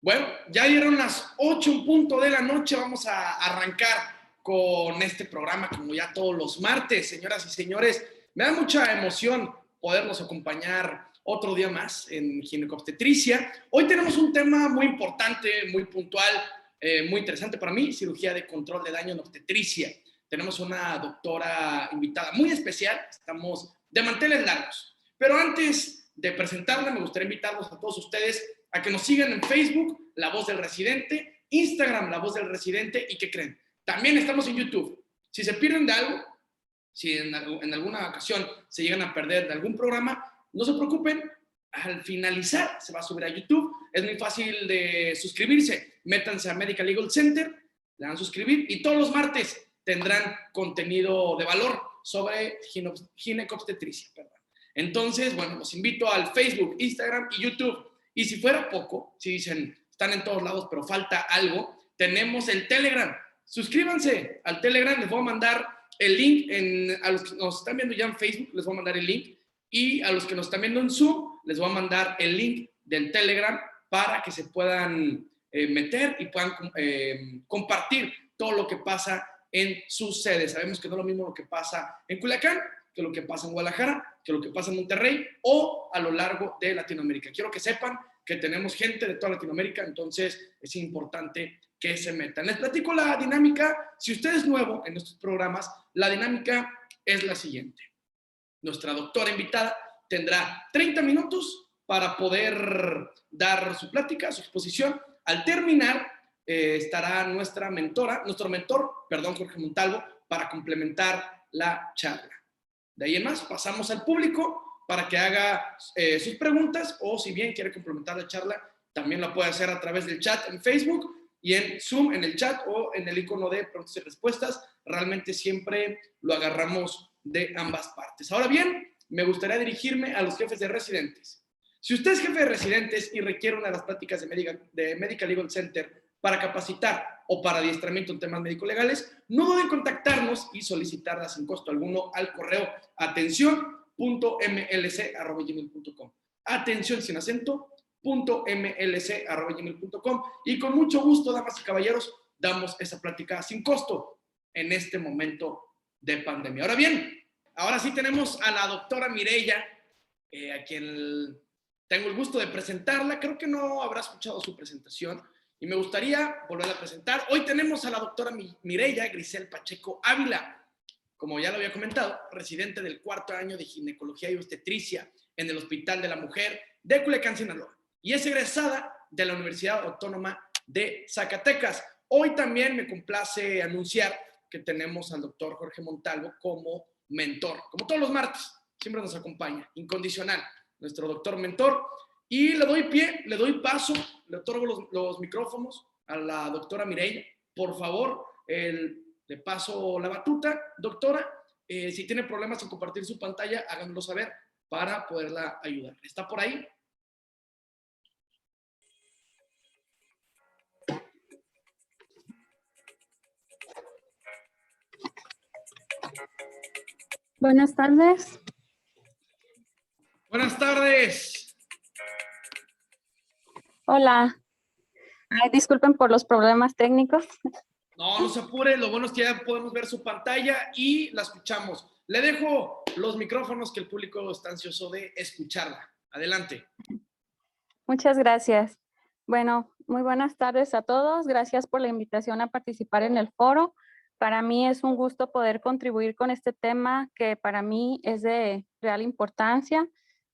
Bueno, ya dieron las 8 en punto de la noche. Vamos a arrancar con este programa como ya todos los martes. Señoras y señores, me da mucha emoción poderlos acompañar otro día más en ginecobstetricia. Hoy tenemos un tema muy importante, muy puntual, muy interesante para mí, cirugía de control de daño en obstetricia. Tenemos una doctora invitada muy especial, estamos de manteles largos. Pero antes de presentarla, me gustaría invitarlos a todos ustedes a que nos sigan en Facebook, La Voz del Residente, Instagram, La Voz del Residente, y ¿qué creen? También estamos en YouTube. Si se pierden de algo, si en alguna ocasión se llegan a perder de algún programa, no se preocupen, al finalizar se va a subir a YouTube. Es muy fácil de suscribirse. Métanse a Medical Legal Center, le dan a suscribir y todos los martes tendrán contenido de valor sobre ginecobstetricia. Entonces, bueno, los invito al Facebook, Instagram y YouTube. Y si fuera poco, si dicen, están en todos lados, pero falta algo, tenemos el Telegram. Suscríbanse al Telegram, les voy a mandar el link, a los que nos están viendo ya en Facebook, les voy a mandar el link, y a los que nos están viendo en Zoom, les voy a mandar el link del Telegram para que se puedan meter y puedan compartir todo lo que pasa en sus sedes. Sabemos que no es lo mismo lo que pasa en Culiacán, que lo que pasa en Guadalajara, que lo que pasa en Monterrey o a lo largo de Latinoamérica. Quiero que sepan que tenemos gente de toda Latinoamérica, entonces es importante que se metan. Les platico la dinámica. Si usted es nuevo en estos programas, la dinámica es la siguiente. Nuestra doctora invitada tendrá 30 minutos para poder dar su plática, su exposición. Al terminar, estará nuestro mentor, Jorge Montalvo, para complementar la charla. De ahí en más, pasamos al público para que haga sus preguntas, o si bien quiere complementar la charla, también la puede hacer a través del chat en Facebook y en Zoom, en el chat o en el icono de preguntas y respuestas. Realmente siempre lo agarramos de ambas partes. Ahora bien, me gustaría dirigirme a los jefes de residentes. Si usted es jefe de residentes y requiere una de las prácticas de Medical Legal Center para capacitar o para adiestramiento en temas médico-legales, no duden en contactarnos y solicitarla sin costo alguno al correo atención.mlc@gmail.com. Atención sin acento, .mlc@gmail.com, y con mucho gusto, damas y caballeros, damos esa plática sin costo en este momento de pandemia. Ahora bien, ahora sí tenemos a la doctora Mireya, a quien tengo el gusto de presentarla. Creo que no habrá escuchado su presentación y me gustaría volverla a presentar. Hoy tenemos a la doctora Mireya Grisel Pacheco Ávila, como ya lo había comentado, residente del 4º año de ginecología y obstetricia en el Hospital de la Mujer de Culiacán, Sinaloa, y es egresada de la Universidad Autónoma de Zacatecas. Hoy también me complace anunciar que tenemos al doctor Jorge Montalvo como mentor, como todos los martes, siempre nos acompaña, incondicional, nuestro doctor mentor. Y le doy paso, le otorgo los micrófonos a la doctora Mireya. Por favor, le paso la batuta, doctora. Si tiene problemas en compartir su pantalla, háganmelo saber para poderla ayudar. ¿Está por ahí? Buenas tardes. Buenas tardes. Hola. Ay, disculpen por los problemas técnicos. No se apure, lo bueno es que ya podemos ver su pantalla y la escuchamos. Le dejo los micrófonos, que el público está ansioso de escucharla. Adelante. Muchas gracias. Bueno, muy buenas tardes a todos. Gracias por la invitación a participar en el foro. Para mí es un gusto poder contribuir con este tema que para mí es de real importancia,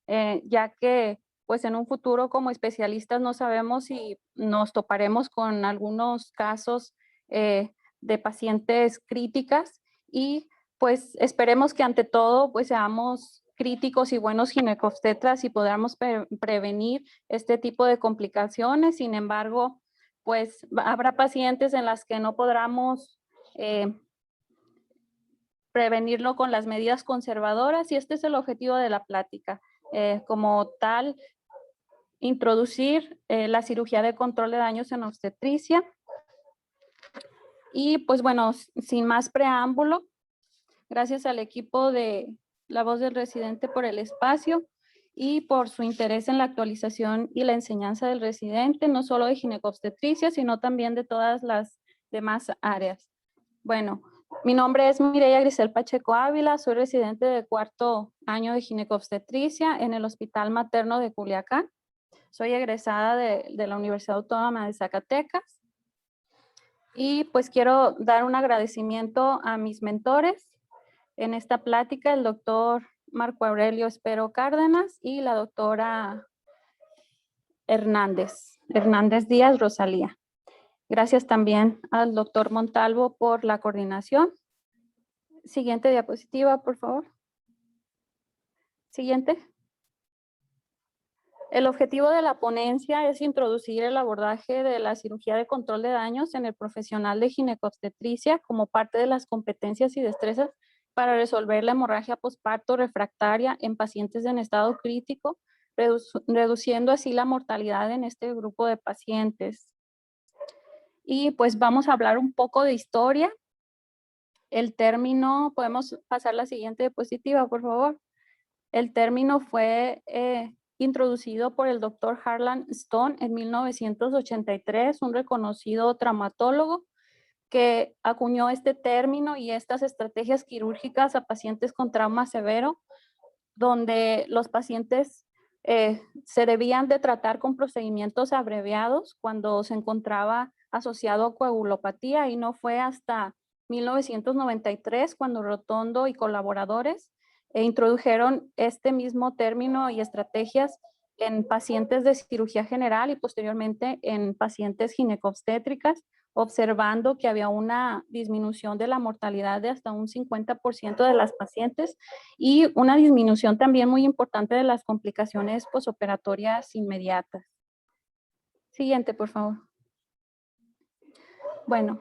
ya que pues en un futuro como especialistas no sabemos si nos toparemos con algunos casos de pacientes críticas, y pues esperemos que ante todo pues seamos críticos y buenos ginecobstetras y podamos prevenir este tipo de complicaciones. Sin embargo, pues habrá pacientes en las que no podamos prevenirlo con las medidas conservadoras, y este es el objetivo de la plática. Como tal, introducir la cirugía de control de daños en obstetricia. Y pues bueno, sin más preámbulo, gracias al equipo de La Voz del Residente por el espacio, y por su interés en la actualización y la enseñanza del residente, no solo de ginecobstetricia, sino también de todas las demás áreas. Bueno, mi nombre es Mireya Grisel Pacheco Ávila, soy residente de 4º año de ginecobstetricia en el Hospital Materno de Culiacán. Soy egresada de la Universidad Autónoma de Zacatecas. Y pues quiero dar un agradecimiento a mis mentores en esta plática, el doctor Marco Aurelio Espero Cárdenas y la doctora Hernández Díaz Rosalía. Gracias también al doctor Montalvo por la coordinación. Siguiente diapositiva, por favor. Siguiente. El objetivo de la ponencia es introducir el abordaje de la cirugía de control de daños en el profesional de ginecobstetricia como parte de las competencias y destrezas para resolver la hemorragia posparto refractaria en pacientes en estado crítico, reduciendo así la mortalidad en este grupo de pacientes. Y pues vamos a hablar un poco de historia. El término, podemos pasar la siguiente diapositiva, por favor. El término fue introducido por el doctor Harlan Stone en 1983, un reconocido traumatólogo que acuñó este término y estas estrategias quirúrgicas a pacientes con trauma severo, donde los pacientes se debían de tratar con procedimientos abreviados cuando se encontraba asociado a coagulopatía, y no fue hasta 1993 cuando Rotondo y colaboradores introdujeron este mismo término y estrategias en pacientes de cirugía general y posteriormente en pacientes ginecobstétricas, observando que había una disminución de la mortalidad de hasta un 50% de las pacientes y una disminución también muy importante de las complicaciones posoperatorias inmediatas. Siguiente, por favor. Bueno,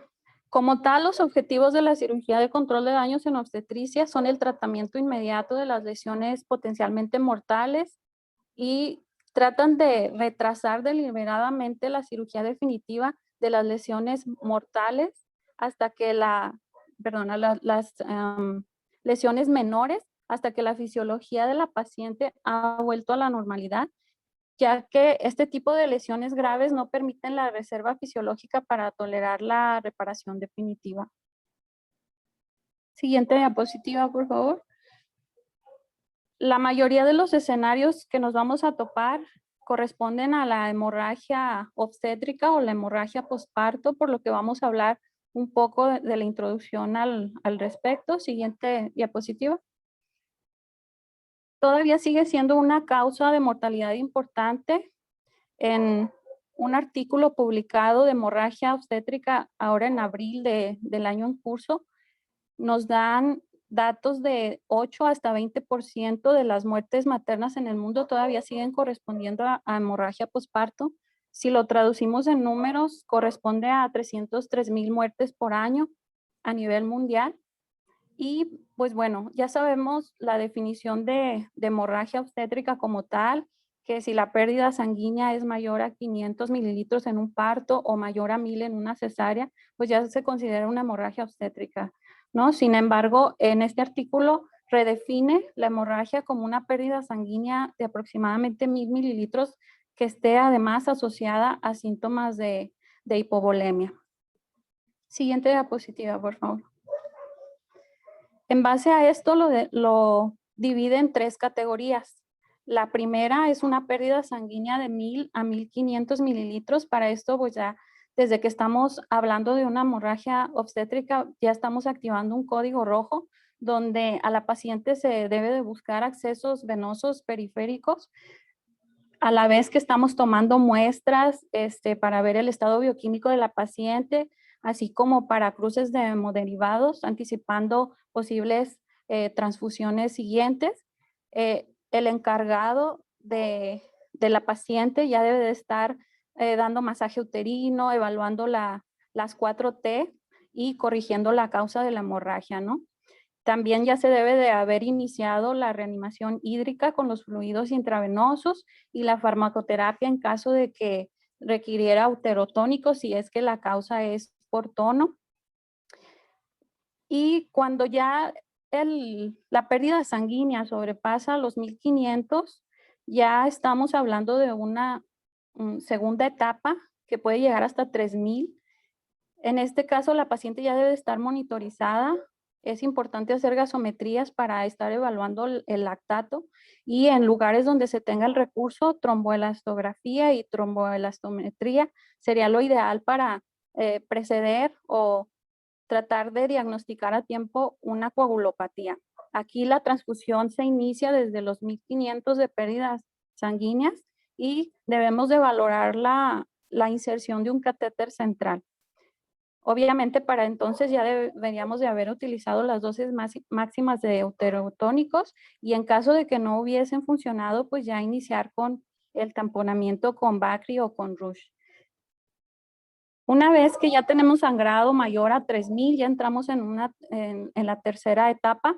como tal, los objetivos de la cirugía de control de daños en obstetricia son el tratamiento inmediato de las lesiones potencialmente mortales y tratan de retrasar deliberadamente la cirugía definitiva de las lesiones mortales hasta que las lesiones menores, hasta que la fisiología de la paciente ha vuelto a la normalidad, ya que este tipo de lesiones graves no permiten la reserva fisiológica para tolerar la reparación definitiva. Siguiente diapositiva, por favor. La mayoría de los escenarios que nos vamos a topar corresponden a la hemorragia obstétrica o la hemorragia posparto, por lo que vamos a hablar un poco de la introducción al respecto. Siguiente diapositiva. Todavía sigue siendo una causa de mortalidad importante. En un artículo publicado de hemorragia obstétrica ahora en abril del año en curso, nos dan datos de 8 hasta 20% de las muertes maternas en el mundo todavía siguen correspondiendo a hemorragia posparto. Si lo traducimos en números, corresponde a 303,000 muertes por año a nivel mundial. Y pues bueno, ya sabemos la definición de hemorragia obstétrica como tal, que si la pérdida sanguínea es mayor a 500 mililitros en un parto o mayor a 1000 en una cesárea, pues ya se considera una hemorragia obstétrica, ¿no? Sin embargo, en este artículo redefine la hemorragia como una pérdida sanguínea de aproximadamente 1000 mililitros que esté además asociada a síntomas de hipovolemia. Siguiente diapositiva, por favor. En base a esto lo divide en 3 categorías. La primera es una pérdida sanguínea de 1000 a 1500 mililitros. Para esto, pues ya desde que estamos hablando de una hemorragia obstétrica, ya estamos activando un código rojo donde a la paciente se debe de buscar accesos venosos periféricos, a la vez que estamos tomando muestras para ver el estado bioquímico de la paciente, así como para cruces de hemoderivados, anticipando posibles transfusiones siguientes. El encargado de la paciente ya debe de estar dando masaje uterino, evaluando las 4T y corrigiendo la causa de la hemorragia, ¿no? También ya se debe de haber iniciado la reanimación hídrica con los fluidos intravenosos y la farmacoterapia en caso de que requiriera uterotónicos si es que la causa es por tono. Y cuando ya la pérdida sanguínea sobrepasa los 1500, ya estamos hablando de una segunda etapa que puede llegar hasta 3000. En este caso, la paciente ya debe estar monitorizada. Es importante hacer gasometrías para estar evaluando el lactato y en lugares donde se tenga el recurso, tromboelastografía y tromboelastometría sería lo ideal para preceder o tratar de diagnosticar a tiempo una coagulopatía. Aquí la transfusión se inicia desde los 1500 de pérdidas sanguíneas y debemos de valorar la inserción de un catéter central. Obviamente para entonces ya deberíamos de haber utilizado las dosis máximas de deuterotónicos y en caso de que no hubiesen funcionado, pues ya iniciar con el tamponamiento con Bacri o con Rush. Una vez que ya tenemos sangrado mayor a 3000, ya entramos en la tercera etapa,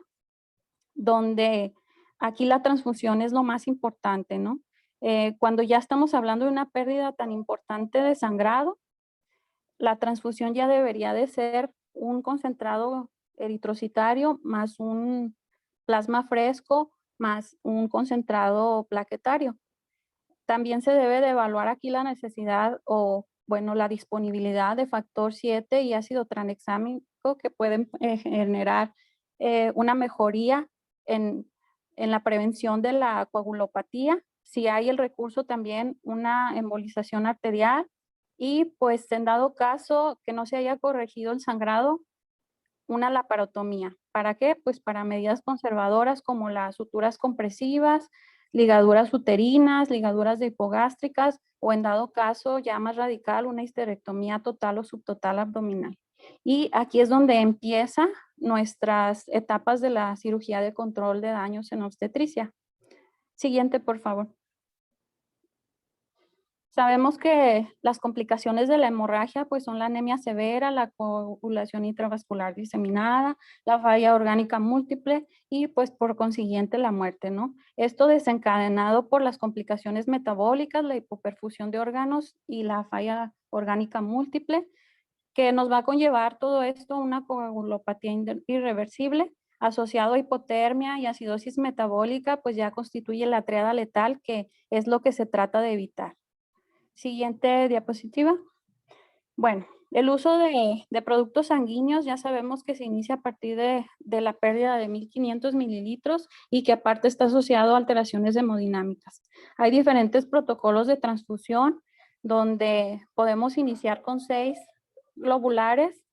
donde aquí la transfusión es lo más importante, ¿no? Cuando ya estamos hablando de una pérdida tan importante de sangrado, la transfusión ya debería de ser un concentrado eritrocitario más un plasma fresco más un concentrado plaquetario. También se debe de evaluar aquí la necesidad o, bueno, la disponibilidad de factor 7 y ácido tranexámico que pueden generar una mejoría en, en la prevención de la coagulopatía. Si hay el recurso también una embolización arterial y pues en dado caso que no se haya corregido el sangrado, una laparotomía. ¿Para qué? Pues para medidas conservadoras como las suturas compresivas, ligaduras uterinas, ligaduras de hipogástricas o en dado caso ya más radical una histerectomía total o subtotal abdominal. Y aquí es donde empieza nuestras etapas de la cirugía de control de daños en obstetricia. Siguiente, por favor. Sabemos que las complicaciones de la hemorragia pues son la anemia severa, la coagulación intravascular diseminada, la falla orgánica múltiple y pues por consiguiente la muerte, ¿no? Esto desencadenado por las complicaciones metabólicas, la hipoperfusión de órganos y la falla orgánica múltiple, que nos va a conllevar todo esto a una coagulopatía irreversible asociado a hipotermia y acidosis metabólica, pues ya constituye la triada letal que es lo que se trata de evitar. Siguiente diapositiva. Bueno, el uso de productos sanguíneos ya sabemos que se inicia a partir de la pérdida de 1500 mililitros y que aparte está asociado a alteraciones hemodinámicas. Hay diferentes protocolos de transfusión donde podemos iniciar con 6 globulares,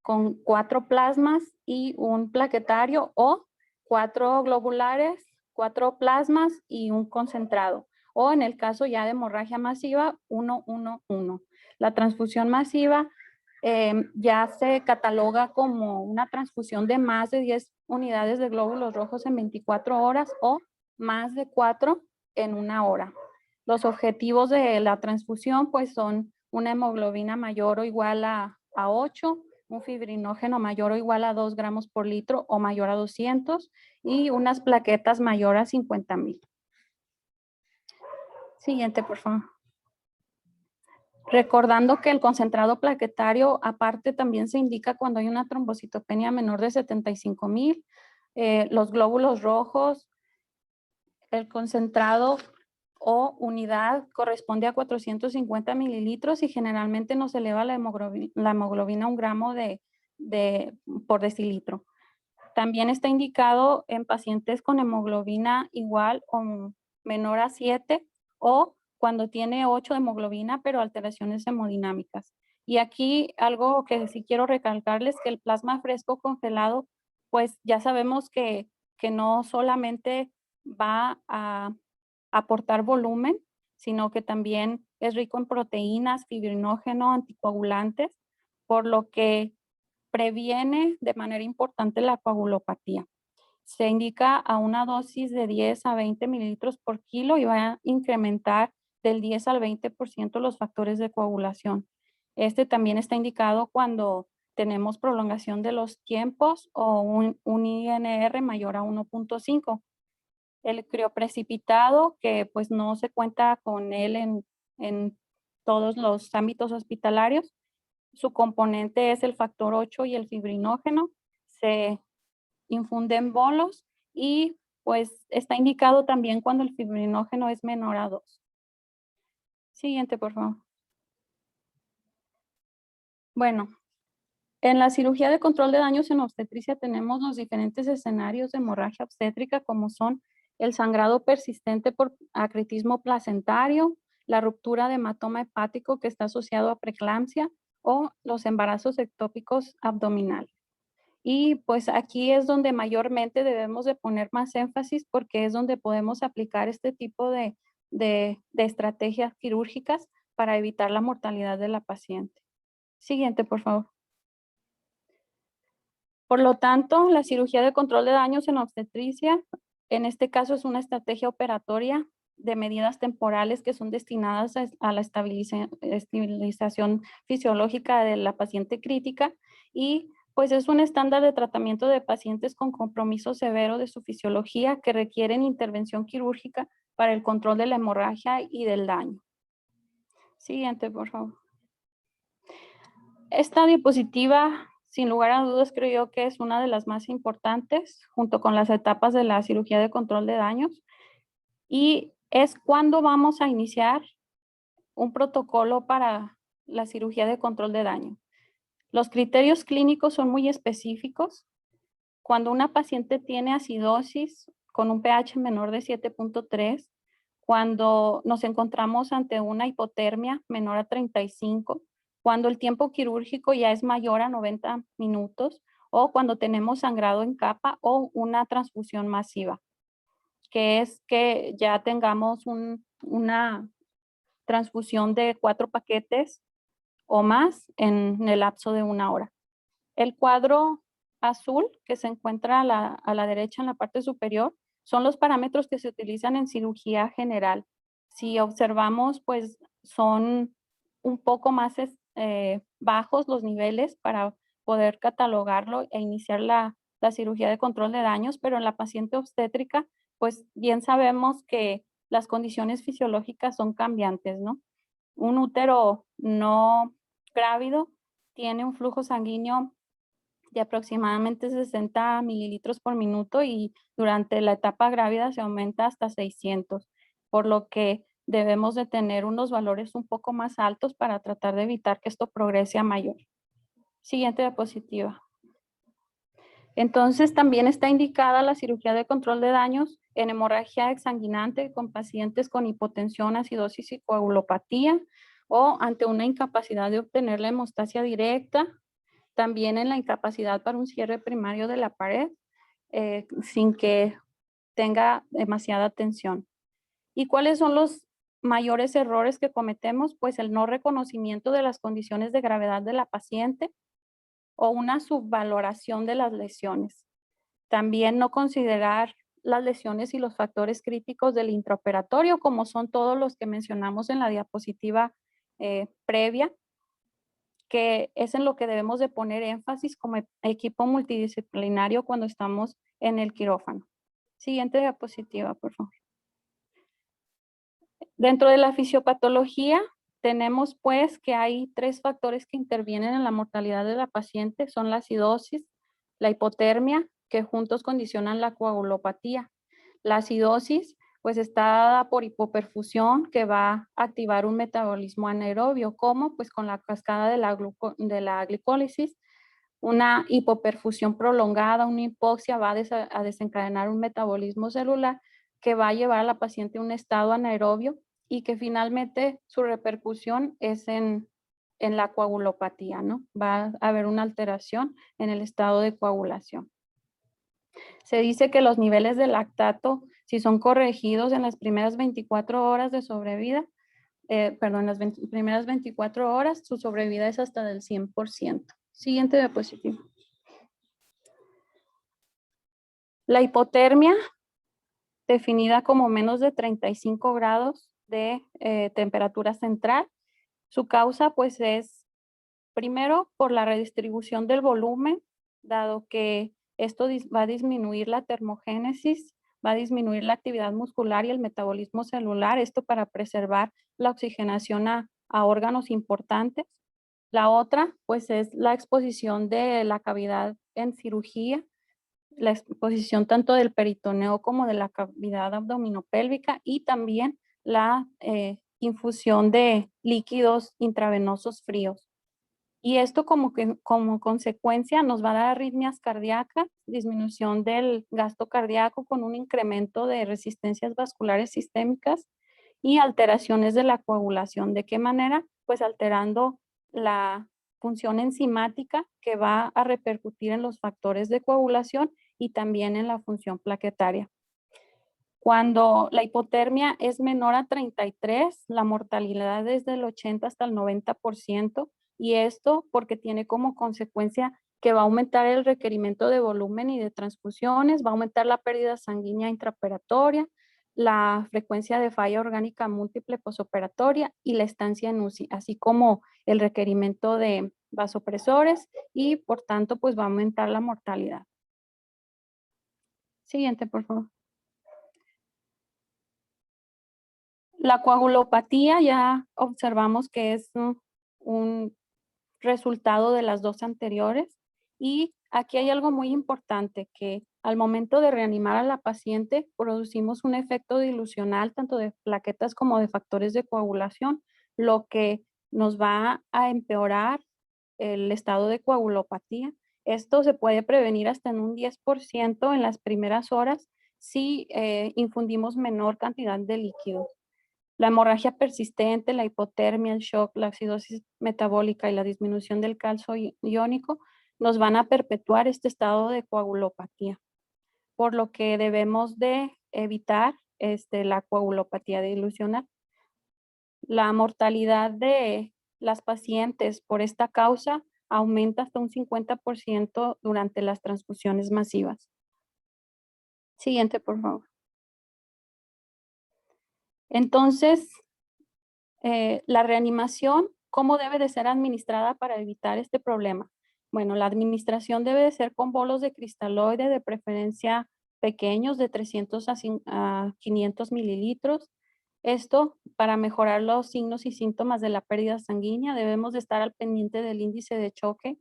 con 4 plasmas y un plaquetario o 4 globulares, 4 plasmas y un concentrado. O en el caso ya de hemorragia masiva, 1-1-1. La transfusión masiva ya se cataloga como una transfusión de más de 10 unidades de glóbulos rojos en 24 horas o más de 4 en 1 hora. Los objetivos de la transfusión pues son una hemoglobina mayor o igual a 8, un fibrinógeno mayor o igual a 2 gramos por litro o mayor a 200 y unas plaquetas mayor a 50,000. Siguiente, por favor. Recordando que el concentrado plaquetario aparte también se indica cuando hay una trombocitopenia menor de 75,000, los glóbulos rojos, el concentrado o unidad corresponde a 450 mililitros y generalmente nos eleva la hemoglobina a 1 gramo por decilitro. También está indicado en pacientes con hemoglobina igual o menor a 7 o cuando tiene 8 de hemoglobina, pero alteraciones hemodinámicas. Y aquí algo que sí quiero recalcarles, que el plasma fresco congelado, pues ya sabemos que no solamente va a aportar volumen, sino que también es rico en proteínas, fibrinógeno, anticoagulantes, por lo que previene de manera importante la coagulopatía. Se indica a una dosis de 10 a 20 mililitros por kilo y va a incrementar del 10 al 20% los factores de coagulación. Este también está indicado cuando tenemos prolongación de los tiempos o un INR mayor a 1.5. El crioprecipitado, que pues no se cuenta con él en todos los ámbitos hospitalarios, su componente es el factor 8 y el fibrinógeno. Se infunden bolos y pues está indicado también cuando el fibrinógeno es menor a 2. Siguiente, por favor. Bueno, en la cirugía de control de daños en obstetricia tenemos los diferentes escenarios de hemorragia obstétrica, como son el sangrado persistente por acretismo placentario, la ruptura de hematoma hepático que está asociado a preeclampsia o los embarazos ectópicos abdominales. Y pues aquí es donde mayormente debemos de poner más énfasis porque es donde podemos aplicar este tipo de estrategias quirúrgicas para evitar la mortalidad de la paciente. Siguiente, por favor. Por lo tanto, la cirugía de control de daños en obstetricia, en este caso es una estrategia operatoria de medidas temporales que son destinadas a la estabilización fisiológica de la paciente crítica y pues es un estándar de tratamiento de pacientes con compromiso severo de su fisiología que requieren intervención quirúrgica para el control de la hemorragia y del daño. Siguiente, por favor. Esta diapositiva, sin lugar a dudas, creo yo que es una de las más importantes, junto con las etapas de la cirugía de control de daños. Y es cuando vamos a iniciar un protocolo para la cirugía de control de daño. Los criterios clínicos son muy específicos. Cuando una paciente tiene acidosis con un pH menor de 7.3, cuando nos encontramos ante una hipotermia menor a 35, cuando el tiempo quirúrgico ya es mayor a 90 minutos o cuando tenemos sangrado en capa o una transfusión masiva, que es que ya tengamos una transfusión de 4 paquetes o más en el lapso de 1 hora. El cuadro azul que se encuentra a la derecha en la parte superior son los parámetros que se utilizan en cirugía general. Si observamos, pues son un poco más bajos los niveles para poder catalogarlo e iniciar la cirugía de control de daños, pero en la paciente obstétrica, pues bien sabemos que las condiciones fisiológicas son cambiantes, ¿no? Un útero no grávido tiene un flujo sanguíneo de aproximadamente 60 mililitros por minuto y durante la etapa grávida se aumenta hasta 600, por lo que debemos de tener unos valores un poco más altos para tratar de evitar que esto progrese a mayor. Siguiente diapositiva. Entonces también está indicada la cirugía de control de daños en hemorragia exsanguinante con pacientes con hipotensión, acidosis y coagulopatía o ante una incapacidad de obtener la hemostasia directa, también en la incapacidad para un cierre primario de la pared sin que tenga demasiada tensión. ¿Y cuáles son los mayores errores que cometemos? Pues el no reconocimiento de las condiciones de gravedad de la paciente o una subvaloración de las lesiones. También no considerar las lesiones y los factores críticos del intraoperatorio, como son todos los que mencionamos en la diapositiva previa, que es en lo que debemos de poner énfasis como equipo multidisciplinario cuando estamos en el quirófano. Siguiente diapositiva, por favor. Dentro de la fisiopatología, tenemos pues que hay 3 factores que intervienen en la mortalidad de la paciente, son la acidosis, la hipotermia, que juntos condicionan la coagulopatía. La acidosis pues está dada por hipoperfusión que va a activar un metabolismo anaerobio. ¿Cómo? Pues con la cascada de la glicólisis. Una hipoperfusión prolongada, una hipoxia va a desencadenar un metabolismo celular que va a llevar a la paciente a un estado anaerobio y que finalmente su repercusión es en la coagulopatía, ¿no? Va a haber una alteración en el estado de coagulación. Se dice que los niveles de lactato, si son corregidos en las primeras 24 horas de sobrevida, las primeras 24 horas, su sobrevida es hasta del 100%. Siguiente diapositiva. La hipotermia, definida como menos de 35 grados de temperatura central, su causa pues es primero por la redistribución del volumen, dado que esto va a disminuir la termogénesis, va a disminuir la actividad muscular y el metabolismo celular, esto para preservar la oxigenación a órganos importantes. La otra, pues, es la exposición de la cavidad en cirugía, la exposición tanto del peritoneo como de la cavidad abdominopélvica y también la infusión de líquidos intravenosos fríos. Y esto como consecuencia nos va a dar arritmias cardíacas, disminución del gasto cardíaco con un incremento de resistencias vasculares sistémicas y alteraciones de la coagulación. ¿De qué manera? Pues alterando la función enzimática que va a repercutir en los factores de coagulación y también en la función plaquetaria. Cuando la hipotermia es menor a 33, la mortalidad es del 80 hasta el 90%, y esto porque tiene como consecuencia que va a aumentar el requerimiento de volumen y de transfusiones, va a aumentar la pérdida sanguínea intraoperatoria, la frecuencia de falla orgánica múltiple posoperatoria y la estancia en UCI, así como el requerimiento de vasopresores y por tanto pues va a aumentar la mortalidad. Siguiente, por favor. La coagulopatía ya observamos que es un resultado de las dos anteriores, y aquí hay algo muy importante, que al momento de reanimar a la paciente producimos un efecto dilucional tanto de plaquetas como de factores de coagulación, lo que nos va a empeorar el estado de coagulopatía. Esto se puede prevenir hasta en un 10% en las primeras horas si infundimos menor cantidad de líquidos. La hemorragia persistente, la hipotermia, el shock, la acidosis metabólica y la disminución del calcio iónico nos van a perpetuar este estado de coagulopatía, por lo que debemos de evitar la coagulopatía dilucional. La mortalidad de las pacientes por esta causa aumenta hasta un 50% durante las transfusiones masivas. Siguiente, por favor. Entonces, la reanimación, ¿cómo debe de ser administrada para evitar este problema? Bueno, la administración debe de ser con bolos de cristaloide, de preferencia pequeños, de 300 a 500 mililitros. Esto para mejorar los signos y síntomas de la pérdida sanguínea. Debemos de estar al pendiente del índice de choque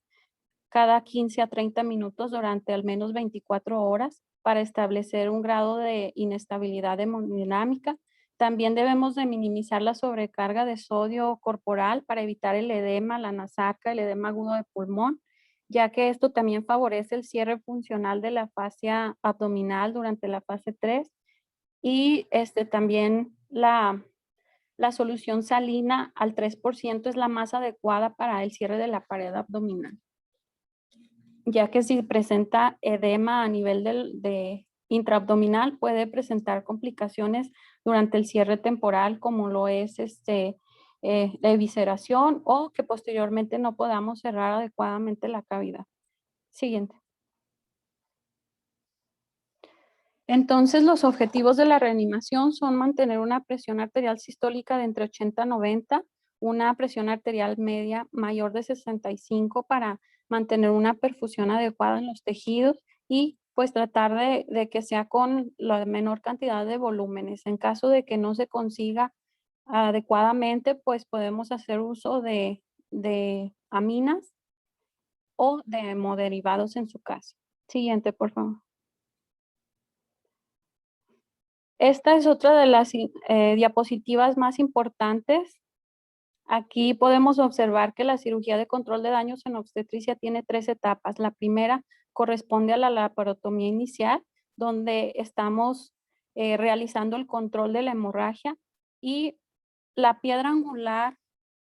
cada 15 a 30 minutos durante al menos 24 horas para establecer un grado de inestabilidad hemodinámica. También debemos de minimizar la sobrecarga de sodio corporal para evitar el edema, la nasaca, el edema agudo de pulmón, ya que esto también favorece el cierre funcional de la fascia abdominal durante la fase 3, y también la solución salina al 3% es la más adecuada para el cierre de la pared abdominal, ya que si presenta edema a nivel de intraabdominal puede presentar complicaciones durante el cierre temporal, como lo es la evisceración, o que posteriormente no podamos cerrar adecuadamente la cavidad. Siguiente. Entonces, los objetivos de la reanimación son mantener una presión arterial sistólica de entre 80 a 90, una presión arterial media mayor de 65 para mantener una perfusión adecuada en los tejidos, y pues tratar de que sea con la menor cantidad de volúmenes. En caso de que no se consiga adecuadamente, pues podemos hacer uso de aminas o de hemoderivados en su caso. Siguiente, por favor. Esta es otra de las diapositivas más importantes. Aquí podemos observar que la cirugía de control de daños en obstetricia tiene 3 etapas. La primera corresponde a la laparotomía inicial, donde estamos realizando el control de la hemorragia, y la piedra angular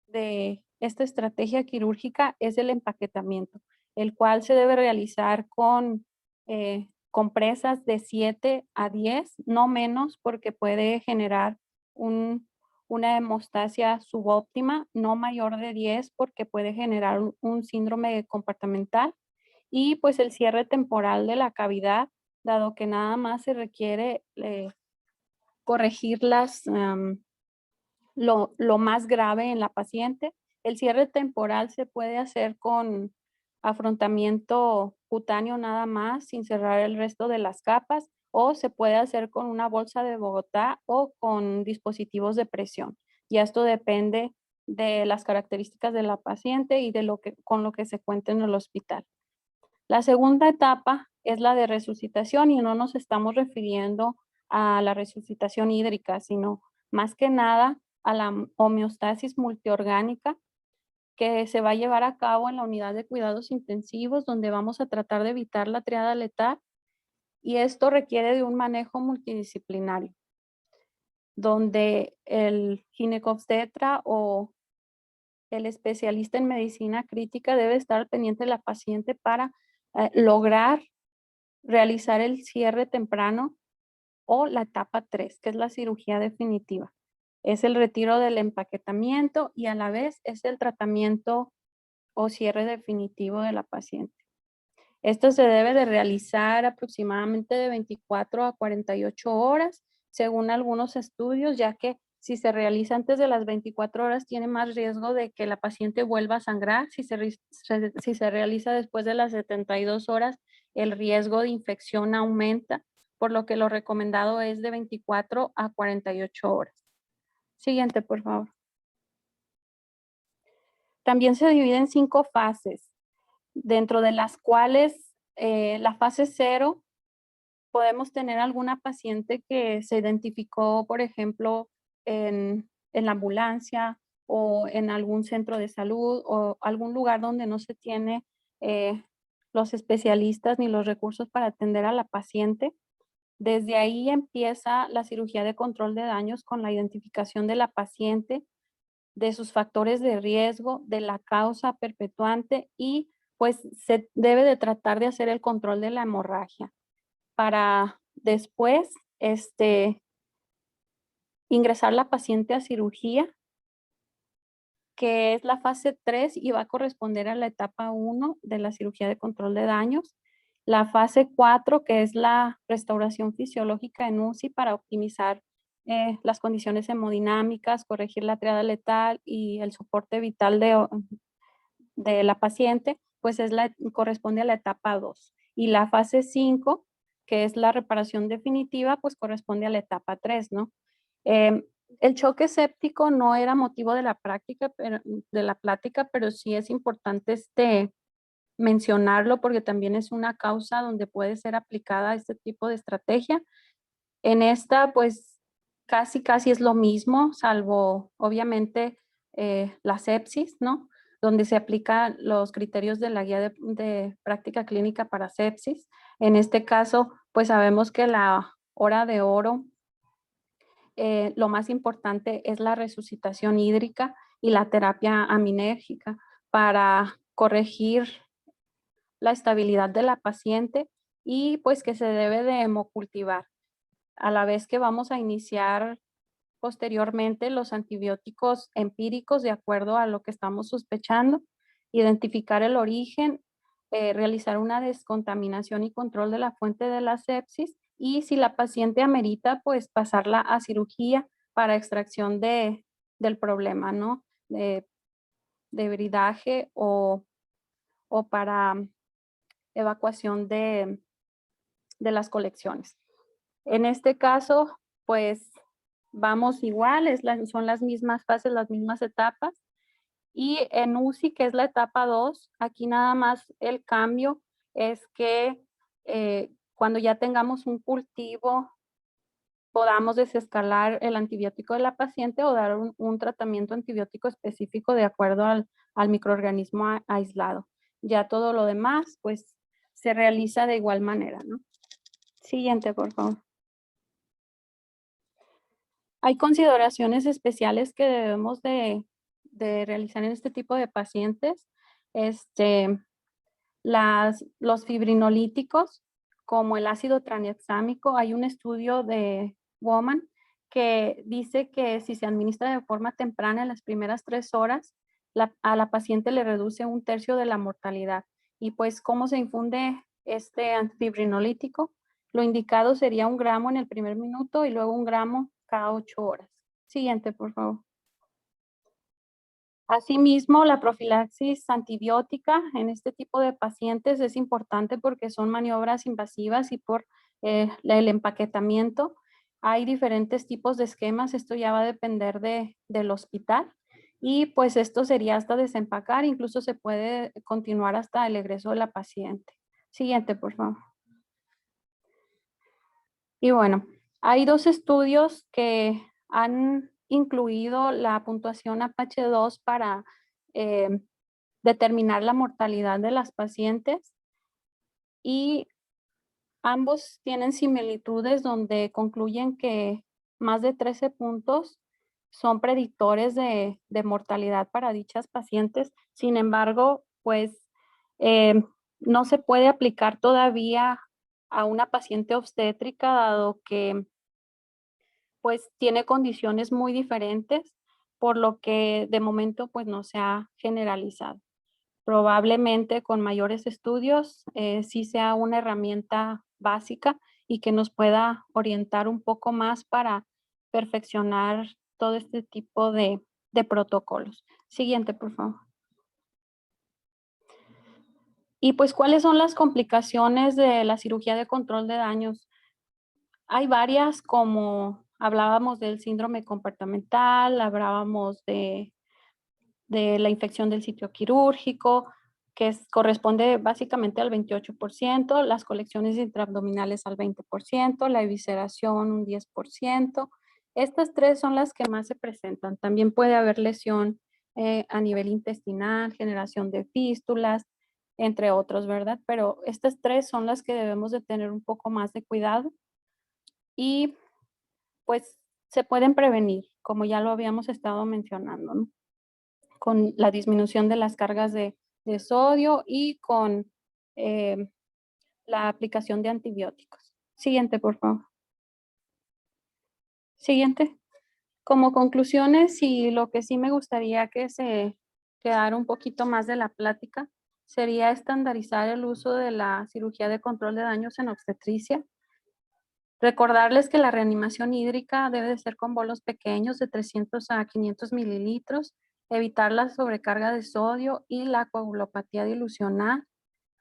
de esta estrategia quirúrgica es el empaquetamiento, el cual se debe realizar con compresas de 7 a 10, no menos, porque puede generar una hemostasia subóptima, no mayor de 10 porque puede generar un síndrome compartimental, y pues el cierre temporal de la cavidad, dado que nada más se requiere corregir lo más grave en la paciente. El cierre temporal se puede hacer con afrontamiento cutáneo nada más, sin cerrar el resto de las capas, o se puede hacer con una bolsa de Bogotá o con dispositivos de presión. Y esto depende de las características de la paciente y de con lo que se cuente en el hospital. La segunda etapa es la de resucitación y no nos estamos refiriendo a la resucitación hídrica, sino más que nada a la homeostasis multiorgánica que se va a llevar a cabo en la unidad de cuidados intensivos, donde vamos a tratar de evitar la triada letal, y esto requiere de un manejo multidisciplinario, donde el ginecobstetra o el especialista en medicina crítica debe estar al pendiente de la paciente para lograr realizar el cierre temprano o la etapa 3, que es la cirugía definitiva. Es el retiro del empaquetamiento y a la vez es el tratamiento o cierre definitivo de la paciente. Esto se debe de realizar aproximadamente de 24 a 48 horas, según algunos estudios, ya que si se realiza antes de las 24 horas tiene más riesgo de que la paciente vuelva a sangrar. Si se realiza después de las 72 horas, el riesgo de infección aumenta, por lo que lo recomendado es de 24 a 48 horas. Siguiente, por favor. También se divide en 5 fases, dentro de las cuales la fase 0 podemos tener alguna paciente que se identificó, por ejemplo, en la ambulancia o en algún centro de salud o algún lugar donde no se tiene los especialistas ni los recursos para atender a la paciente. Desde ahí empieza la cirugía de control de daños con la identificación de la paciente, de sus factores de riesgo, de la causa perpetuante y pues se debe de tratar de hacer el control de la hemorragia para después ingresar la paciente a cirugía, que es la fase 3 y va a corresponder a la etapa 1 de la cirugía de control de daños. La fase 4, que es la restauración fisiológica en UCI para optimizar las condiciones hemodinámicas, corregir la triada letal y el soporte vital de la paciente, pues corresponde a la etapa 2. Y la fase 5, que es la reparación definitiva, pues corresponde a la etapa 3, ¿no? El choque séptico no era motivo de la práctica, de la plática, pero sí es importante mencionarlo porque también es una causa donde puede ser aplicada este tipo de estrategia. En esta, pues, casi es lo mismo, salvo, obviamente, la sepsis, ¿no? Donde se aplican los criterios de la guía de práctica clínica para sepsis. En este caso, pues sabemos que la hora de oro, lo más importante es la resucitación hídrica y la terapia aminérgica para corregir la estabilidad de la paciente y pues que se debe de hemocultivar. A la vez que vamos a iniciar posteriormente los antibióticos empíricos de acuerdo a lo que estamos sospechando, identificar el origen, realizar una descontaminación y control de la fuente de la sepsis y si la paciente amerita, pues pasarla a cirugía para extracción del problema, ¿no? De bridaje o para evacuación de las colecciones. En este caso, pues vamos igual, son las mismas fases, las mismas etapas. Y en UCI, que es la etapa 2, aquí nada más el cambio es que cuando ya tengamos un cultivo, podamos desescalar el antibiótico de la paciente o dar un tratamiento antibiótico específico de acuerdo al microorganismo aislado. Ya todo lo demás, pues, se realiza de igual manera, ¿no? Siguiente, por favor. Hay consideraciones especiales que debemos de realizar en este tipo de pacientes. Los fibrinolíticos, como el ácido tranexámico, hay un estudio de Woman que dice que si se administra de forma temprana en las primeras 3 horas, a la paciente le reduce 1/3 de la mortalidad. Y pues, ¿cómo se infunde este antifibrinolítico? Lo indicado sería 1 gramo en el primer minuto y luego 1 gramo cada 8 horas. Siguiente, por favor. Asimismo, la profilaxis antibiótica en este tipo de pacientes es importante porque son maniobras invasivas y por el empaquetamiento. Hay diferentes tipos de esquemas, esto ya va a depender del hospital y pues esto sería hasta desempacar, incluso se puede continuar hasta el egreso de la paciente. Siguiente, por favor. Y bueno, hay dos estudios que han incluido la puntuación Apache-2 para eh, determinar la mortalidad de las pacientes y ambos tienen similitudes donde concluyen que más de 13 puntos son predictores de mortalidad para dichas pacientes. Sin embargo, pues eh, no se puede aplicar todavía a una paciente obstétrica, dado que pues tiene condiciones muy diferentes, por lo que de momento pues no se ha generalizado. Probablemente con mayores estudios sí sea una herramienta básica y que nos pueda orientar un poco más para perfeccionar todo este tipo de protocolos. Siguiente, por favor. Y pues, ¿cuáles son las complicaciones de la cirugía de control de daños? Hay varias, como hablábamos del síndrome comportamental, hablábamos de la infección del sitio quirúrgico, corresponde básicamente al 28%, las colecciones intraabdominales al 20%, la evisceración un 10%. Estas tres son las que más se presentan. También puede haber lesión a nivel intestinal, generación de fístulas, entre otros, ¿verdad? Pero estas tres son las que debemos de tener un poco más de cuidado y pues se pueden prevenir, como ya lo habíamos estado mencionando, ¿no? Con la disminución de las cargas de sodio y con la aplicación de antibióticos. Siguiente, por favor. Siguiente. Como conclusiones y lo que sí me gustaría que se quedara un poquito más de la plática sería estandarizar el uso de la cirugía de control de daños en obstetricia. Recordarles que la reanimación hídrica debe de ser con bolos pequeños de 300 a 500 mililitros, evitar la sobrecarga de sodio y la coagulopatía dilucional.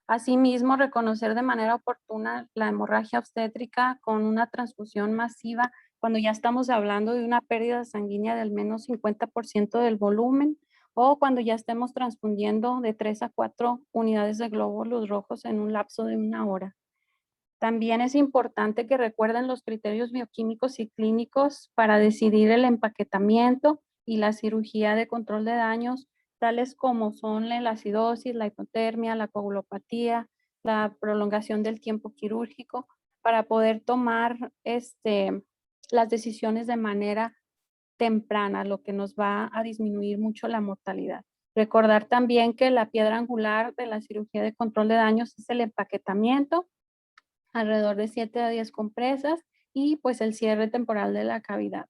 Asimismo, reconocer de manera oportuna la hemorragia obstétrica con una transfusión masiva cuando ya estamos hablando de una pérdida sanguínea del menos 50% del volumen o cuando ya estemos transfundiendo de 3 a 4 unidades de glóbulos rojos en un lapso de 1 hora. También es importante que recuerden los criterios bioquímicos y clínicos para decidir el empaquetamiento y la cirugía de control de daños, tales como son la acidosis, la hipotermia, la coagulopatía, la prolongación del tiempo quirúrgico, para poder tomar las decisiones de manera temprana, lo que nos va a disminuir mucho la mortalidad. Recordar también que la piedra angular de la cirugía de control de daños es el empaquetamiento, alrededor de 7 a 10 compresas y pues el cierre temporal de la cavidad.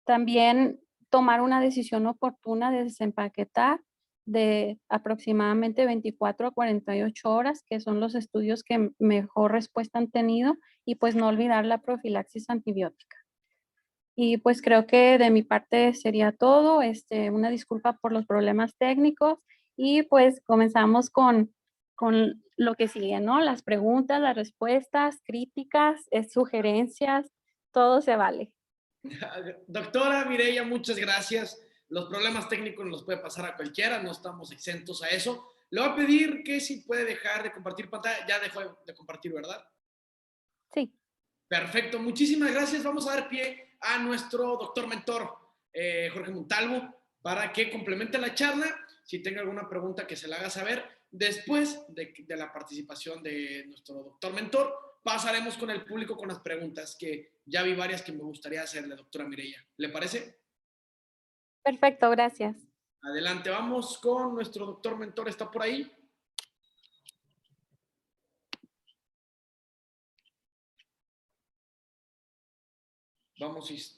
También tomar una decisión oportuna de desempaquetar de aproximadamente 24 a 48 horas, que son los estudios que mejor respuesta han tenido, y pues no olvidar la profilaxis antibiótica. Y pues creo que de mi parte sería todo. Una disculpa por los problemas técnicos y pues comenzamos con lo que sigue, ¿no? Las preguntas, las respuestas, críticas, sugerencias, todo se vale. Doctora Mireya, muchas gracias. Los problemas técnicos nos los puede pasar a cualquiera, no estamos exentos a eso. Le voy a pedir que si puede dejar de compartir pantalla. Ya dejó de compartir, ¿verdad? Sí. Perfecto, muchísimas gracias. Vamos a dar pie a nuestro doctor mentor, Jorge Montalvo, para que complemente la charla. Si tenga alguna pregunta, que se la haga saber. Después de la participación de nuestro doctor mentor, pasaremos con el público con las preguntas, que ya vi varias que me gustaría hacerle, doctora Mireya. ¿Le parece? Perfecto, gracias. Adelante, vamos con nuestro doctor mentor. ¿Está por ahí?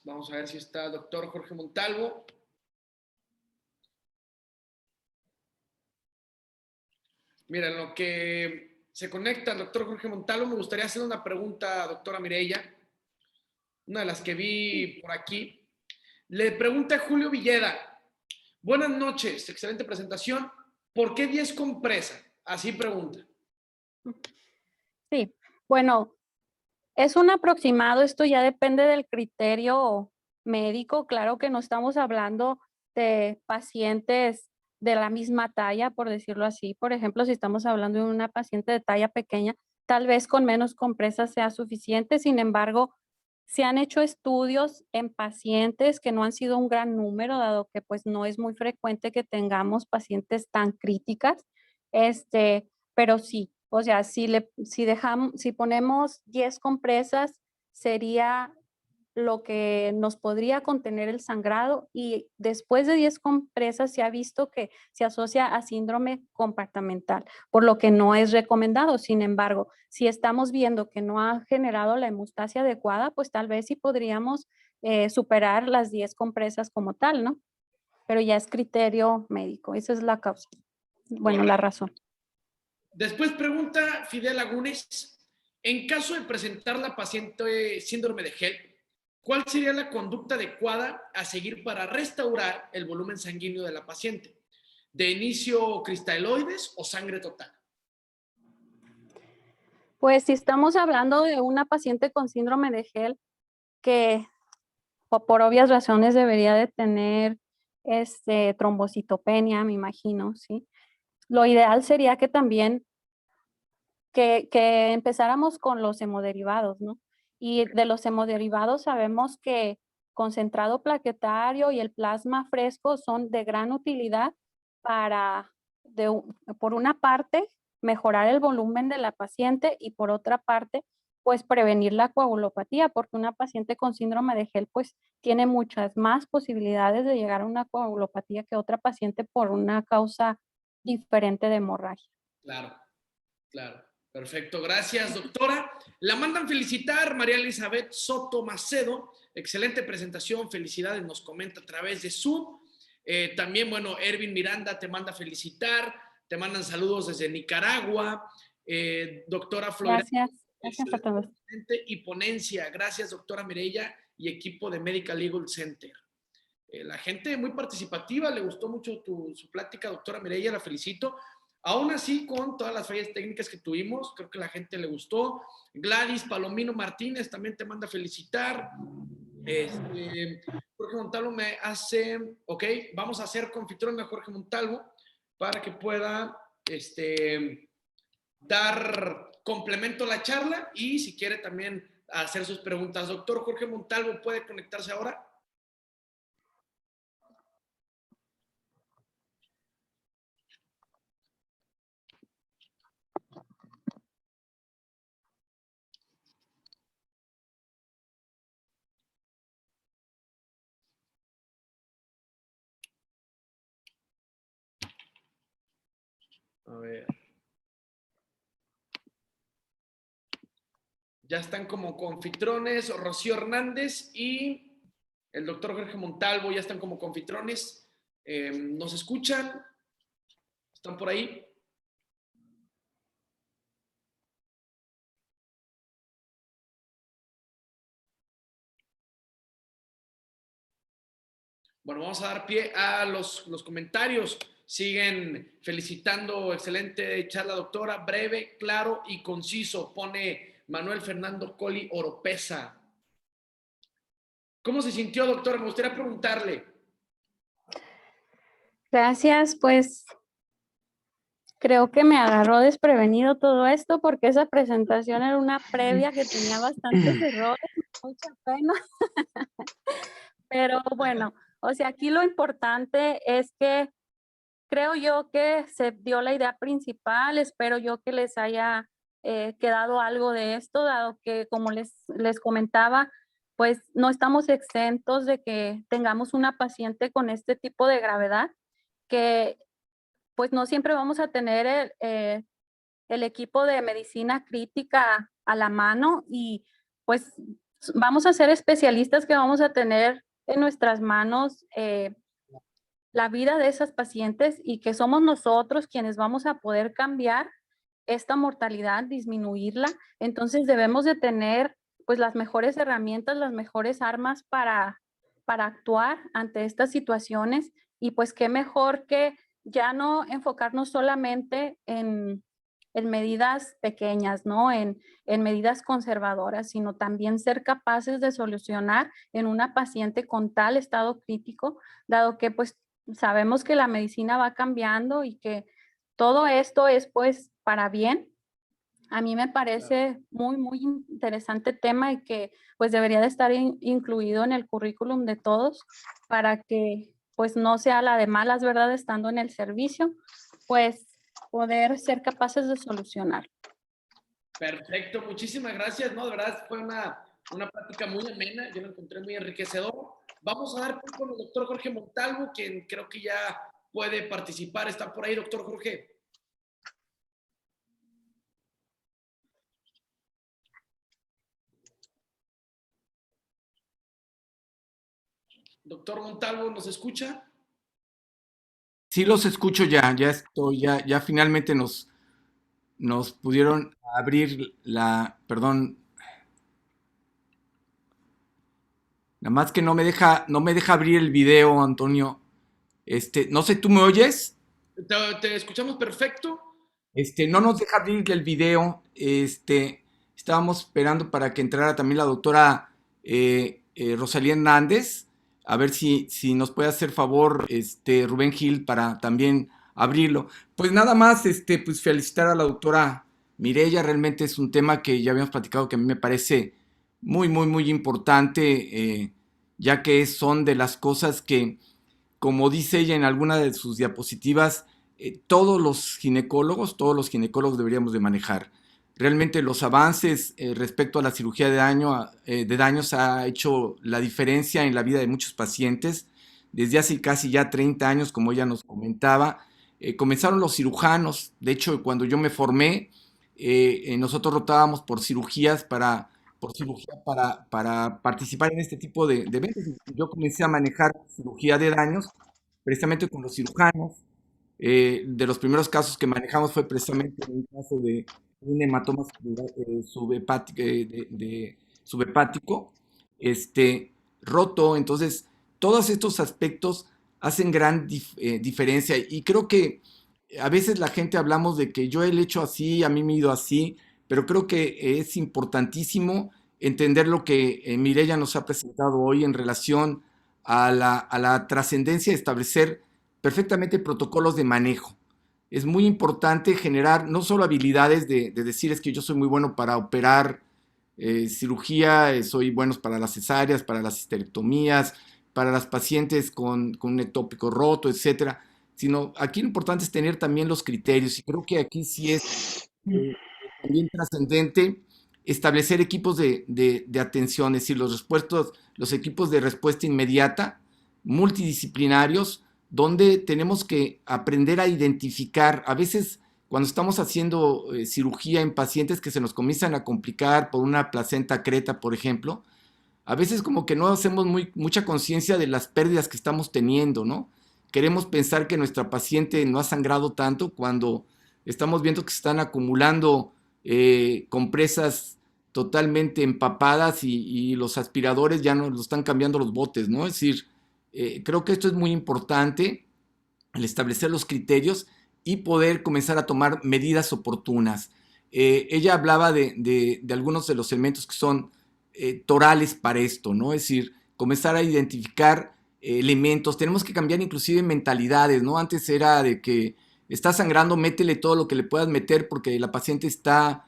Vamos a ver si está el doctor Jorge Montalvo. Mira, en lo que se conecta el doctor Jorge Montalvo, me gustaría hacer una pregunta a doctora Mireya, una de las que vi por aquí. Le pregunta Julio Villeda: buenas noches, excelente presentación. ¿Por qué 10 compresa? Así pregunta. Sí, bueno, es un aproximado, esto ya depende del criterio médico. Claro que no estamos hablando de pacientes de la misma talla, por decirlo así. Por ejemplo, si estamos hablando de una paciente de talla pequeña, tal vez con menos compresas sea suficiente. Sin embargo, se han hecho estudios en pacientes que no han sido un gran número, dado que pues no es muy frecuente que tengamos pacientes tan críticas. Pero sí, o sea, si ponemos 10 compresas, sería lo que nos podría contener el sangrado, y después de 10 compresas se ha visto que se asocia a síndrome compartimental, por lo que no es recomendado. Sin embargo, si estamos viendo que no ha generado la hemostasia adecuada, pues tal vez sí podríamos superar las 10 compresas como tal, ¿no? Pero ya es criterio médico, esa es la causa. Bueno, la razón. Después pregunta Fidel Lagunes, en caso de presentar la paciente síndrome de HELP, ¿cuál sería la conducta adecuada a seguir para restaurar el volumen sanguíneo de la paciente? ¿De inicio cristaloides o sangre total? Pues si estamos hablando de una paciente con síndrome de HELP que por obvias razones debería de tener trombocitopenia, me imagino, ¿sí? Lo ideal sería que también que empezáramos con los hemoderivados, ¿no? Y de los hemoderivados sabemos que concentrado plaquetario y el plasma fresco son de gran utilidad para, por una parte, mejorar el volumen de la paciente, y por otra parte, pues prevenir la coagulopatía, porque una paciente con síndrome de HELP pues tiene muchas más posibilidades de llegar a una coagulopatía que otra paciente por una causa diferente de hemorragia. Claro, claro. Perfecto, gracias, doctora. La mandan felicitar María Elizabeth Soto Macedo. Excelente presentación, felicidades, nos comenta a través de Zoom. También, bueno, Ervin Miranda te manda felicitar, te mandan saludos desde Nicaragua. Doctora Flora. Gracias, gracias a todos. Y ponencia, gracias, doctora Mireya y equipo de Medical Legal Center. La gente muy participativa, le gustó mucho su plática, doctora Mireya, la felicito. Aún así, con todas las fallas técnicas que tuvimos, creo que a la gente le gustó. Gladys Palomino Martínez también te manda felicitar. Jorge Montalvo me hace, ok, vamos a hacer confitrón a Jorge Montalvo para que pueda dar complemento a la charla y si quiere también hacer sus preguntas. Doctor Jorge Montalvo, ¿puede conectarse ahora? A ver. Ya están como confitrones Rocío Hernández y el doctor Jorge Montalvo, ya están como confitrones. ¿Nos escuchan? ¿Están por ahí? Bueno, vamos a dar pie a los comentarios. Siguen felicitando, excelente charla, doctora, breve, claro y conciso, pone Manuel Fernando Coli Oropesa. ¿Cómo se sintió, doctora? Me gustaría preguntarle. Gracias, pues creo que me agarró desprevenido todo esto, porque esa presentación era una previa que tenía bastantes errores, mucha pena. Pero bueno, o sea, aquí lo importante es que creo yo que se dio la idea principal. Espero yo que les haya quedado algo de esto, dado que, como les comentaba, pues no estamos exentos de que tengamos una paciente con este tipo de gravedad, que pues no siempre vamos a tener el equipo de medicina crítica a la mano, y pues vamos a ser especialistas que vamos a tener en nuestras manos la vida de esas pacientes, y que somos nosotros quienes vamos a poder cambiar esta mortalidad, disminuirla. Entonces debemos de tener pues las mejores herramientas, las mejores armas para actuar ante estas situaciones, y pues qué mejor que ya no enfocarnos solamente en medidas pequeñas, ¿no? En medidas conservadoras, sino también ser capaces de solucionar en una paciente con tal estado crítico, dado que pues sabemos que la medicina va cambiando y que todo esto es pues para bien. A mí me parece muy, muy interesante tema y que pues debería de estar incluido en el currículum de todos para que pues no sea la de malas, ¿verdad? Estando en el servicio, pues poder ser capaces de solucionar. Perfecto, muchísimas gracias, ¿no? De verdad fue una plática muy amena, yo la encontré muy enriquecedor. Vamos a dar con el doctor Jorge Montalvo, quien creo que ya puede participar, está por ahí, doctor Jorge. Doctor Montalvo, ¿nos escucha? Sí los escucho ya, ya estoy, ya finalmente nos pudieron abrir perdón, nada más que no me deja abrir el video, Antonio. No sé, ¿tú me oyes? Te escuchamos perfecto. No nos deja abrir el video. Estábamos esperando para que entrara también la doctora Rosalía Hernández. A ver si nos puede hacer favor, Rubén Gil, para también abrirlo. Pues nada más, pues felicitar a la doctora Mireya. Realmente es un tema que ya habíamos platicado que a mí me parece muy, muy, muy importante, ya que son de las cosas que, como dice ella en alguna de sus diapositivas, todos los ginecólogos deberíamos de manejar. Realmente los avances respecto a la cirugía de daños ha hecho la diferencia en la vida de muchos pacientes. Desde hace casi ya 30 años, como ella nos comentaba, comenzaron los cirujanos. De hecho, cuando yo me formé, nosotros rotábamos por cirugía para participar en este tipo de eventos. Yo comencé a manejar cirugía de daños precisamente con los cirujanos. De los primeros casos que manejamos fue precisamente un caso de un hematoma subhepático, roto. Entonces, todos estos aspectos hacen gran diferencia y creo que a veces la gente hablamos de que yo he hecho así, a mí me he ido así, pero creo que es importantísimo entender lo que Mireya nos ha presentado hoy en relación a la trascendencia de establecer perfectamente protocolos de manejo. Es muy importante generar no solo habilidades de decir es que yo soy muy bueno para operar cirugía, soy bueno para las cesáreas, para las histerectomías, para las pacientes con un ectópico roto, etcétera, sino aquí lo importante es tener también los criterios y creo que aquí sí es eh, también trascendente establecer equipos de atención, es decir, los equipos de respuesta inmediata, multidisciplinarios, donde tenemos que aprender a identificar, a veces cuando estamos haciendo cirugía en pacientes que se nos comienzan a complicar por una placenta creta, por ejemplo, a veces como que no hacemos mucha conciencia de las pérdidas que estamos teniendo, ¿no? Queremos pensar que nuestra paciente no ha sangrado tanto cuando estamos viendo que se están acumulando compresas totalmente empapadas y los aspiradores ya no lo están cambiando los botes, ¿no? Es decir, creo que esto es muy importante, el establecer los criterios y poder comenzar a tomar medidas oportunas. Ella hablaba de algunos de los elementos que son torales para esto, ¿no? Es decir, comenzar a identificar elementos, tenemos que cambiar inclusive mentalidades, ¿no? Antes era de que está sangrando, métele todo lo que le puedas meter porque la paciente está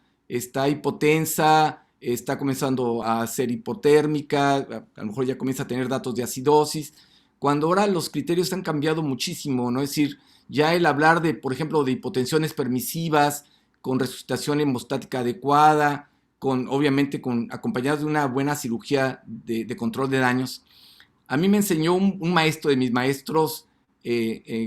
hipotensa, está comenzando a ser hipotérmica, a lo mejor ya comienza a tener datos de acidosis, cuando ahora los criterios han cambiado muchísimo, ¿no? Es decir, ya el hablar de, por ejemplo, de hipotensiones permisivas, con resucitación hemostática adecuada, obviamente acompañados de una buena cirugía de control de daños. A mí me enseñó un maestro de mis maestros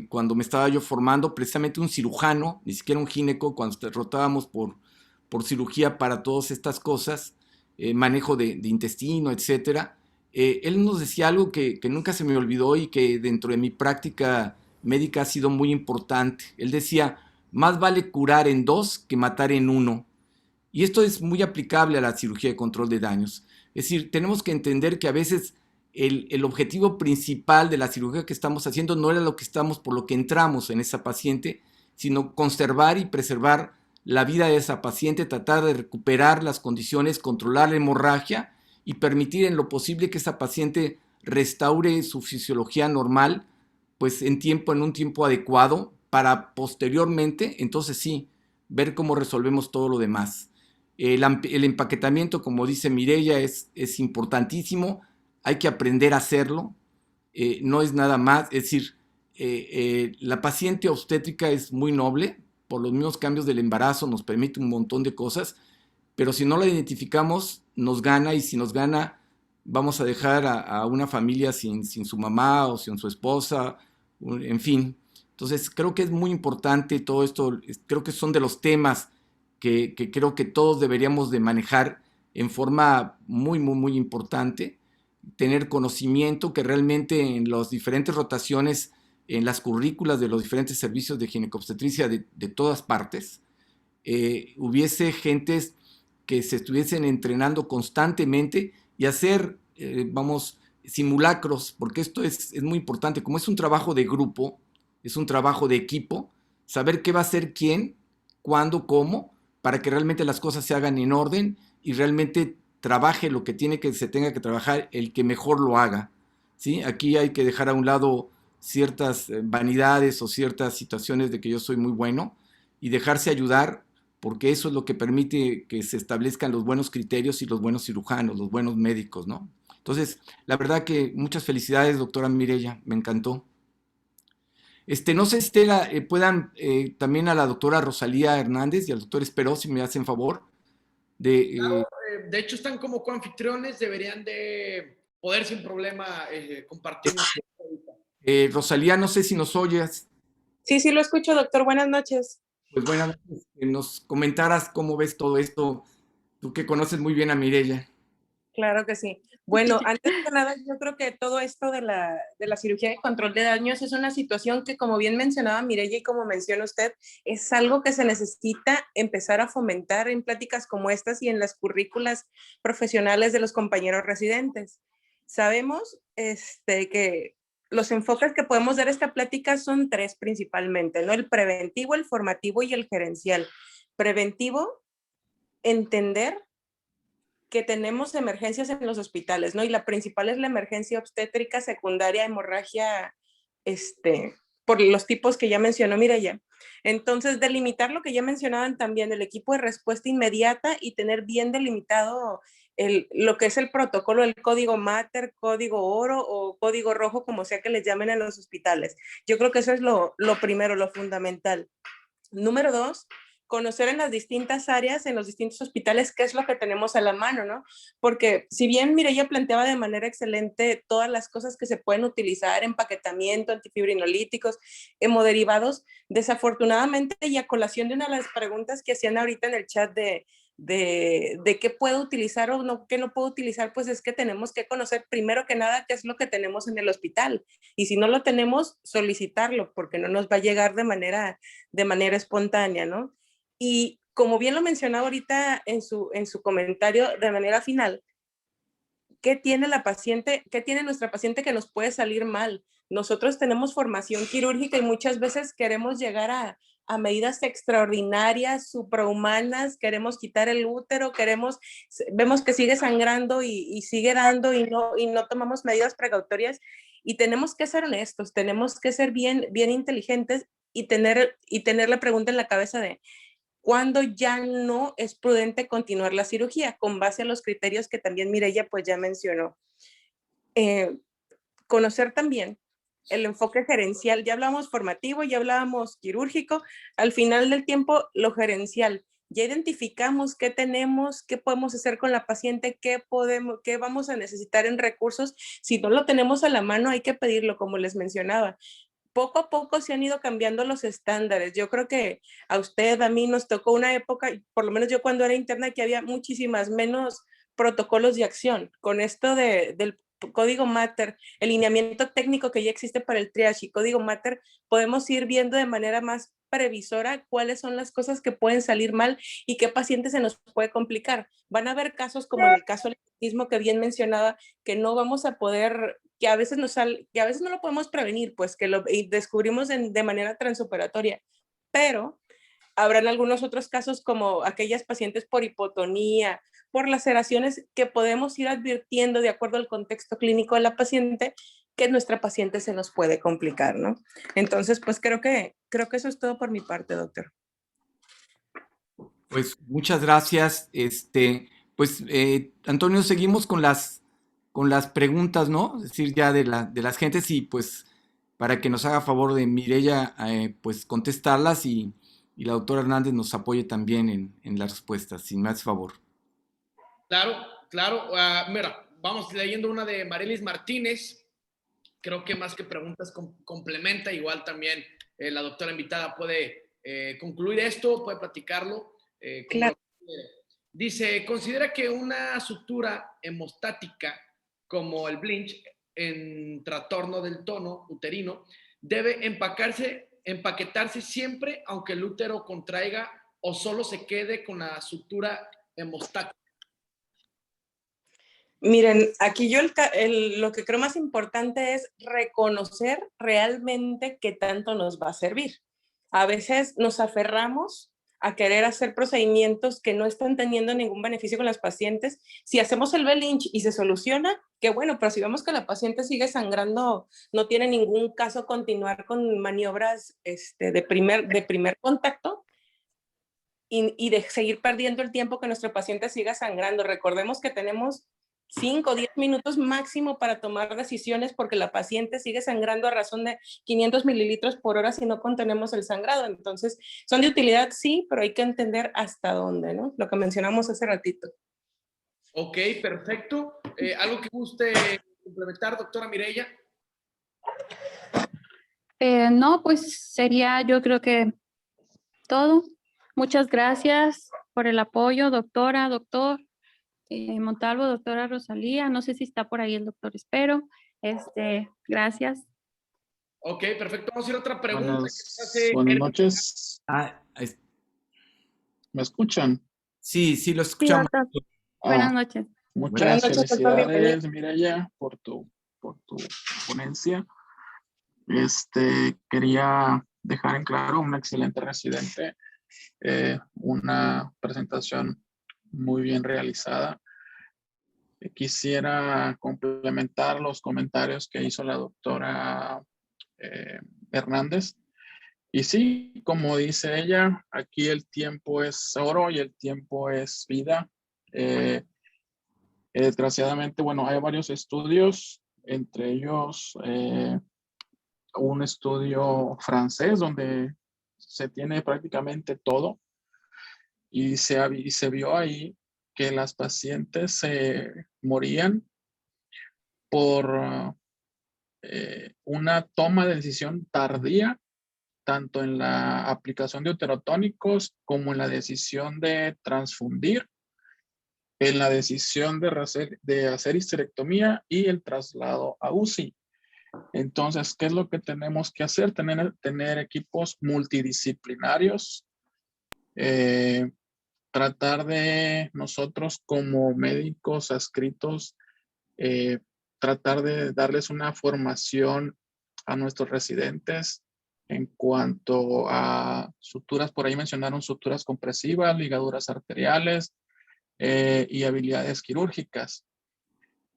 cuando me estaba yo formando, precisamente un cirujano, ni siquiera un gineco, cuando rotábamos por cirugía para todas estas cosas, manejo de intestino, etcétera. Él nos decía algo que nunca se me olvidó y que dentro de mi práctica médica ha sido muy importante. Él decía, más vale curar en dos que matar en uno. Y esto es muy aplicable a la cirugía de control de daños. Es decir, tenemos que entender que a veces el objetivo principal de la cirugía que estamos haciendo no era lo que estamos, por lo que entramos en esa paciente, sino conservar y preservar la vida de esa paciente, tratar de recuperar las condiciones, controlar la hemorragia y permitir en lo posible que esa paciente restaure su fisiología normal, pues en un tiempo adecuado para posteriormente, entonces sí, ver cómo resolvemos todo lo demás. El empaquetamiento, como dice Mireya, es importantísimo, hay que aprender a hacerlo, no es nada más, es decir, la paciente obstétrica es muy noble, por los mismos cambios del embarazo nos permite un montón de cosas, pero si no la identificamos, nos gana, y si nos gana, vamos a dejar a una familia sin su mamá o sin su esposa, en fin. Entonces, creo que es muy importante todo esto, creo que son de los temas que creo que todos deberíamos de manejar en forma muy, muy, muy importante, tener conocimiento que realmente en las diferentes rotaciones, en las currículas de los diferentes servicios de ginecobstetricia de todas partes, hubiese gentes que se estuviesen entrenando constantemente y hacer, simulacros, porque esto es muy importante, como es un trabajo de grupo, es un trabajo de equipo, saber qué va a hacer quién, cuándo, cómo, para que realmente las cosas se hagan en orden y realmente trabaje lo que se tenga que trabajar el que mejor lo haga, ¿sí? Aquí hay que dejar a un lado ciertas vanidades o ciertas situaciones de que yo soy muy bueno y dejarse ayudar, porque eso es lo que permite que se establezcan los buenos criterios y los buenos cirujanos, los buenos médicos, ¿no? Entonces, la verdad que muchas felicidades, doctora Mireya, me encantó. No sé si puedan también a la doctora Rosalía Hernández y al doctor Esperó, si me hacen favor, de... De hecho, están como coanfitriones, deberían de poder sin problema compartir. Rosalía, no sé si nos oyes. Sí, sí lo escucho, doctor. Buenas noches. Pues buenas noches, que nos comentaras cómo ves todo esto, tú que conoces muy bien a Mireya. Claro que sí. Bueno, antes que nada, yo creo que todo esto de la cirugía de control de daños es una situación que, como bien mencionaba Mireya y como menciona usted, es algo que se necesita empezar a fomentar en pláticas como estas y en las currículas profesionales de los compañeros residentes. Sabemos que los enfoques que podemos dar a esta plática son tres principalmente, ¿no? El preventivo, el formativo y el gerencial. Preventivo, entender que tenemos emergencias en los hospitales, ¿no? Y la principal es la emergencia obstétrica secundaria, hemorragia, por los tipos que ya mencionó Mireya. Entonces, delimitar lo que ya mencionaban también, el equipo de respuesta inmediata y tener bien delimitado lo que es el protocolo, el código Mater, código oro o código rojo, como sea que les llamen en los hospitales. Yo creo que eso es lo primero, lo fundamental. Número 2, conocer en las distintas áreas, en los distintos hospitales, qué es lo que tenemos a la mano, ¿no? Porque si bien Mireya planteaba de manera excelente todas las cosas que se pueden utilizar, empaquetamiento, antifibrinolíticos, hemoderivados, desafortunadamente, y a colación de una de las preguntas que hacían ahorita en el chat de qué puedo utilizar o no, qué no puedo utilizar, pues es que tenemos que conocer primero que nada qué es lo que tenemos en el hospital. Y si no lo tenemos, solicitarlo, porque no nos va a llegar de manera espontánea, ¿no? Y como bien lo mencionaba ahorita en su comentario de manera final, ¿qué tiene la paciente, qué tiene nuestra paciente que nos puede salir mal? Nosotros tenemos formación quirúrgica y muchas veces queremos llegar a medidas extraordinarias, suprahumanas, queremos quitar el útero, vemos que sigue sangrando y sigue dando y no tomamos medidas precautorias, y tenemos que ser honestos, tenemos que ser bien inteligentes y tener la pregunta en la cabeza de cuándo ya no es prudente continuar la cirugía, con base a los criterios que también Mireya pues ya mencionó. Conocer también el enfoque gerencial, ya hablábamos formativo, ya hablábamos quirúrgico, al final del tiempo lo gerencial. Ya identificamos qué tenemos, qué podemos hacer con la paciente, qué vamos a necesitar en recursos. Si no lo tenemos a la mano, hay que pedirlo, como les mencionaba. Poco a poco se han ido cambiando los estándares. Yo creo que a usted, a mí nos tocó una época, por lo menos yo cuando era interna, que había muchísimas menos protocolos de acción. Con esto del código Mater, el lineamiento técnico que ya existe para el triage y código Mater, podemos ir viendo de manera más previsora cuáles son las cosas que pueden salir mal y qué paciente se nos puede complicar. Van a haber casos como en el caso del autismo que bien mencionaba, que no vamos a poder, que a veces no lo podemos prevenir, pues que lo descubrimos de manera transoperatoria, pero habrán algunos otros casos como aquellas pacientes por hipotonía, por laceraciones, que podemos ir advirtiendo de acuerdo al contexto clínico de la paciente que nuestra paciente se nos puede complicar, ¿no? Entonces, pues creo que eso es todo por mi parte, doctor. Pues muchas gracias. Antonio, seguimos con las preguntas, ¿no? Es decir, ya de las gentes y pues para que nos haga favor de Mireya, pues contestarlas y la doctora Hernández nos apoye también en las respuestas, si me hace favor. Claro, claro. Mira, vamos leyendo una de Marelis Martínez. Creo que más que preguntas complementa. Igual también la doctora invitada puede concluir esto, puede platicarlo. Claro. Dice, ¿considera que una sutura hemostática como el Blinch en trastorno del tono uterino debe empaquetarse siempre aunque el útero contraiga o solo se quede con la sutura hemostática? Miren, aquí yo lo que creo más importante es reconocer realmente qué tanto nos va a servir. A veces nos aferramos a querer hacer procedimientos que no están teniendo ningún beneficio con las pacientes. Si hacemos el Blinch y se soluciona, qué bueno, pero si vemos que la paciente sigue sangrando, no tiene ningún caso continuar con maniobras de primer contacto, y de seguir perdiendo el tiempo que nuestro paciente siga sangrando. Recordemos que tenemos 5 o 10 minutos máximo para tomar decisiones porque la paciente sigue sangrando a razón de 500 mililitros por hora si no contenemos el sangrado. Entonces, son de utilidad, sí, pero hay que entender hasta dónde, ¿no? Lo que mencionamos hace ratito. Ok, perfecto. ¿Algo que guste complementar, doctora Mireya? No, pues sería yo creo que todo. Muchas gracias por el apoyo, doctora, doctor Montalvo, doctora Rosalía. No sé si está por ahí el doctor Espero. Gracias. Ok, perfecto. Vamos a ir a otra pregunta. Buenas noches. ¿Me escuchan? Sí, lo Sí, escuchamos. doctor. Buenas noches. Muchas noches, felicidades, Mireya, por tu ponencia. Quería dejar en claro una excelente residente, una presentación muy bien realizada. Quisiera complementar los comentarios que hizo la doctora Hernández. Y sí, como dice ella, aquí el tiempo es oro y el tiempo es vida. Desgraciadamente, bueno, hay varios estudios, entre ellos un estudio francés donde se tiene prácticamente todo y se vio ahí que las pacientes se morían por una toma de decisión tardía, tanto en la aplicación de uterotónicos como en la decisión de transfundir, en la decisión de hacer histerectomía y el traslado a UCI. Entonces, ¿qué es lo que tenemos que hacer? Tener equipos multidisciplinarios, tratar de nosotros como médicos adscritos, tratar de darles una formación a nuestros residentes en cuanto a suturas. Por ahí mencionaron suturas compresivas, ligaduras arteriales y habilidades quirúrgicas.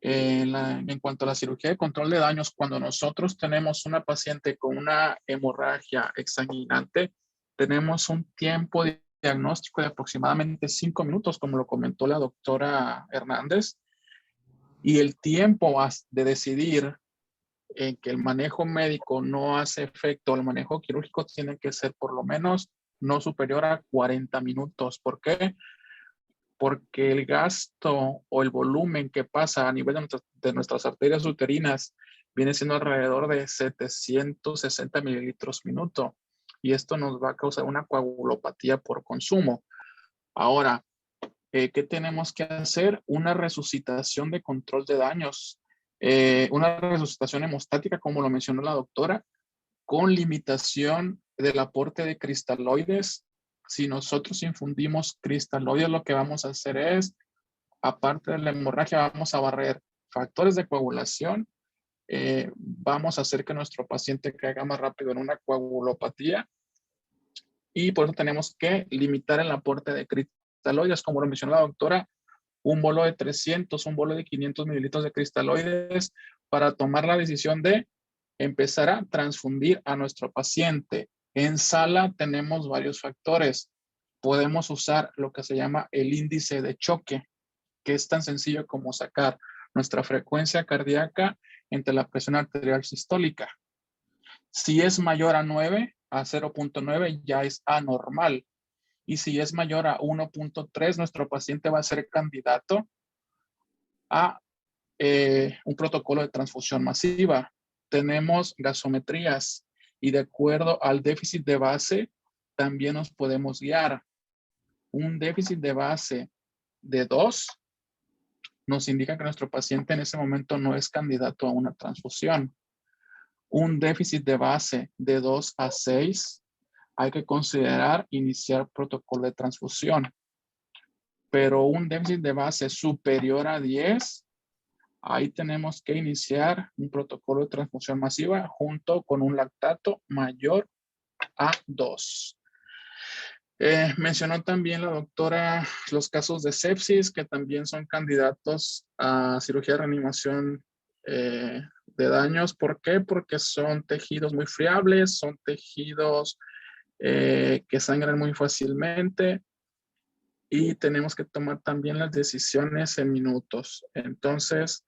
En cuanto a la cirugía de control de daños, cuando nosotros tenemos una paciente con una hemorragia exsanguinante, tenemos un tiempo de diagnóstico de aproximadamente 5 minutos, como lo comentó la doctora Hernández, y el tiempo de decidir en que el manejo médico no hace efecto, el manejo quirúrgico tiene que ser por lo menos no superior a 40 minutos. ¿Por qué? Porque el gasto o el volumen que pasa a nivel de nuestras arterias uterinas viene siendo alrededor de 760 mililitros minuto. Y esto nos va a causar una coagulopatía por consumo. Ahora, ¿qué tenemos que hacer? Una resucitación de control de daños. Una resucitación hemostática, como lo mencionó la doctora, con limitación del aporte de cristaloides. Si nosotros infundimos cristaloides, lo que vamos a hacer es, aparte de la hemorragia, vamos a barrer factores de coagulación, vamos a hacer que nuestro paciente caiga más rápido en una coagulopatía y por eso tenemos que limitar el aporte de cristaloides, como lo mencionó la doctora, un bolo de 300, un bolo de 500 mililitros de cristaloides para tomar la decisión de empezar a transfundir a nuestro paciente. En sala tenemos varios factores. podemos usar lo que se llama el índice de choque, que es tan sencillo como sacar nuestra frecuencia cardíaca entre la presión arterial sistólica. Si es mayor a 9, a 0.9, ya es anormal. Y si es mayor a 1.3, nuestro paciente va a ser candidato a un protocolo de transfusión masiva. Tenemos gasometrías y de acuerdo al déficit de base, también nos podemos guiar. Un déficit de base de 2 nos indica que nuestro paciente en ese momento no es candidato a una transfusión. Un déficit de base de 2 a 6, hay que considerar iniciar protocolo de transfusión. Pero un déficit de base superior a 10, ahí tenemos que iniciar un protocolo de transfusión masiva junto con un lactato mayor a 2. Mencionó también la doctora los casos de sepsis que también son candidatos a cirugía de reanimación de daños. ¿Por qué? Porque son tejidos muy friables, son tejidos que sangran muy fácilmente y tenemos que tomar también las decisiones en minutos. Entonces,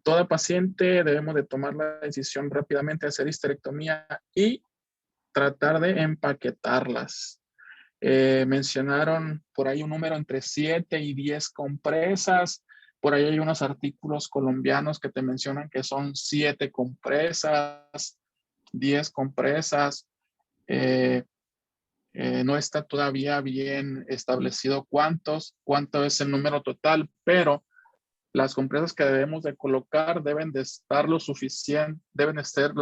toda paciente debemos de tomar la decisión rápidamente de hacer histerectomía y tratar de empaquetarlas. Mencionaron por ahí un número entre 7 y 10 compresas. Por ahí hay unos artículos colombianos que te mencionan que son 7 compresas, 10 compresas. No está todavía bien establecido cuánto es el número total, pero las compresas que debemos de colocar deben de ser lo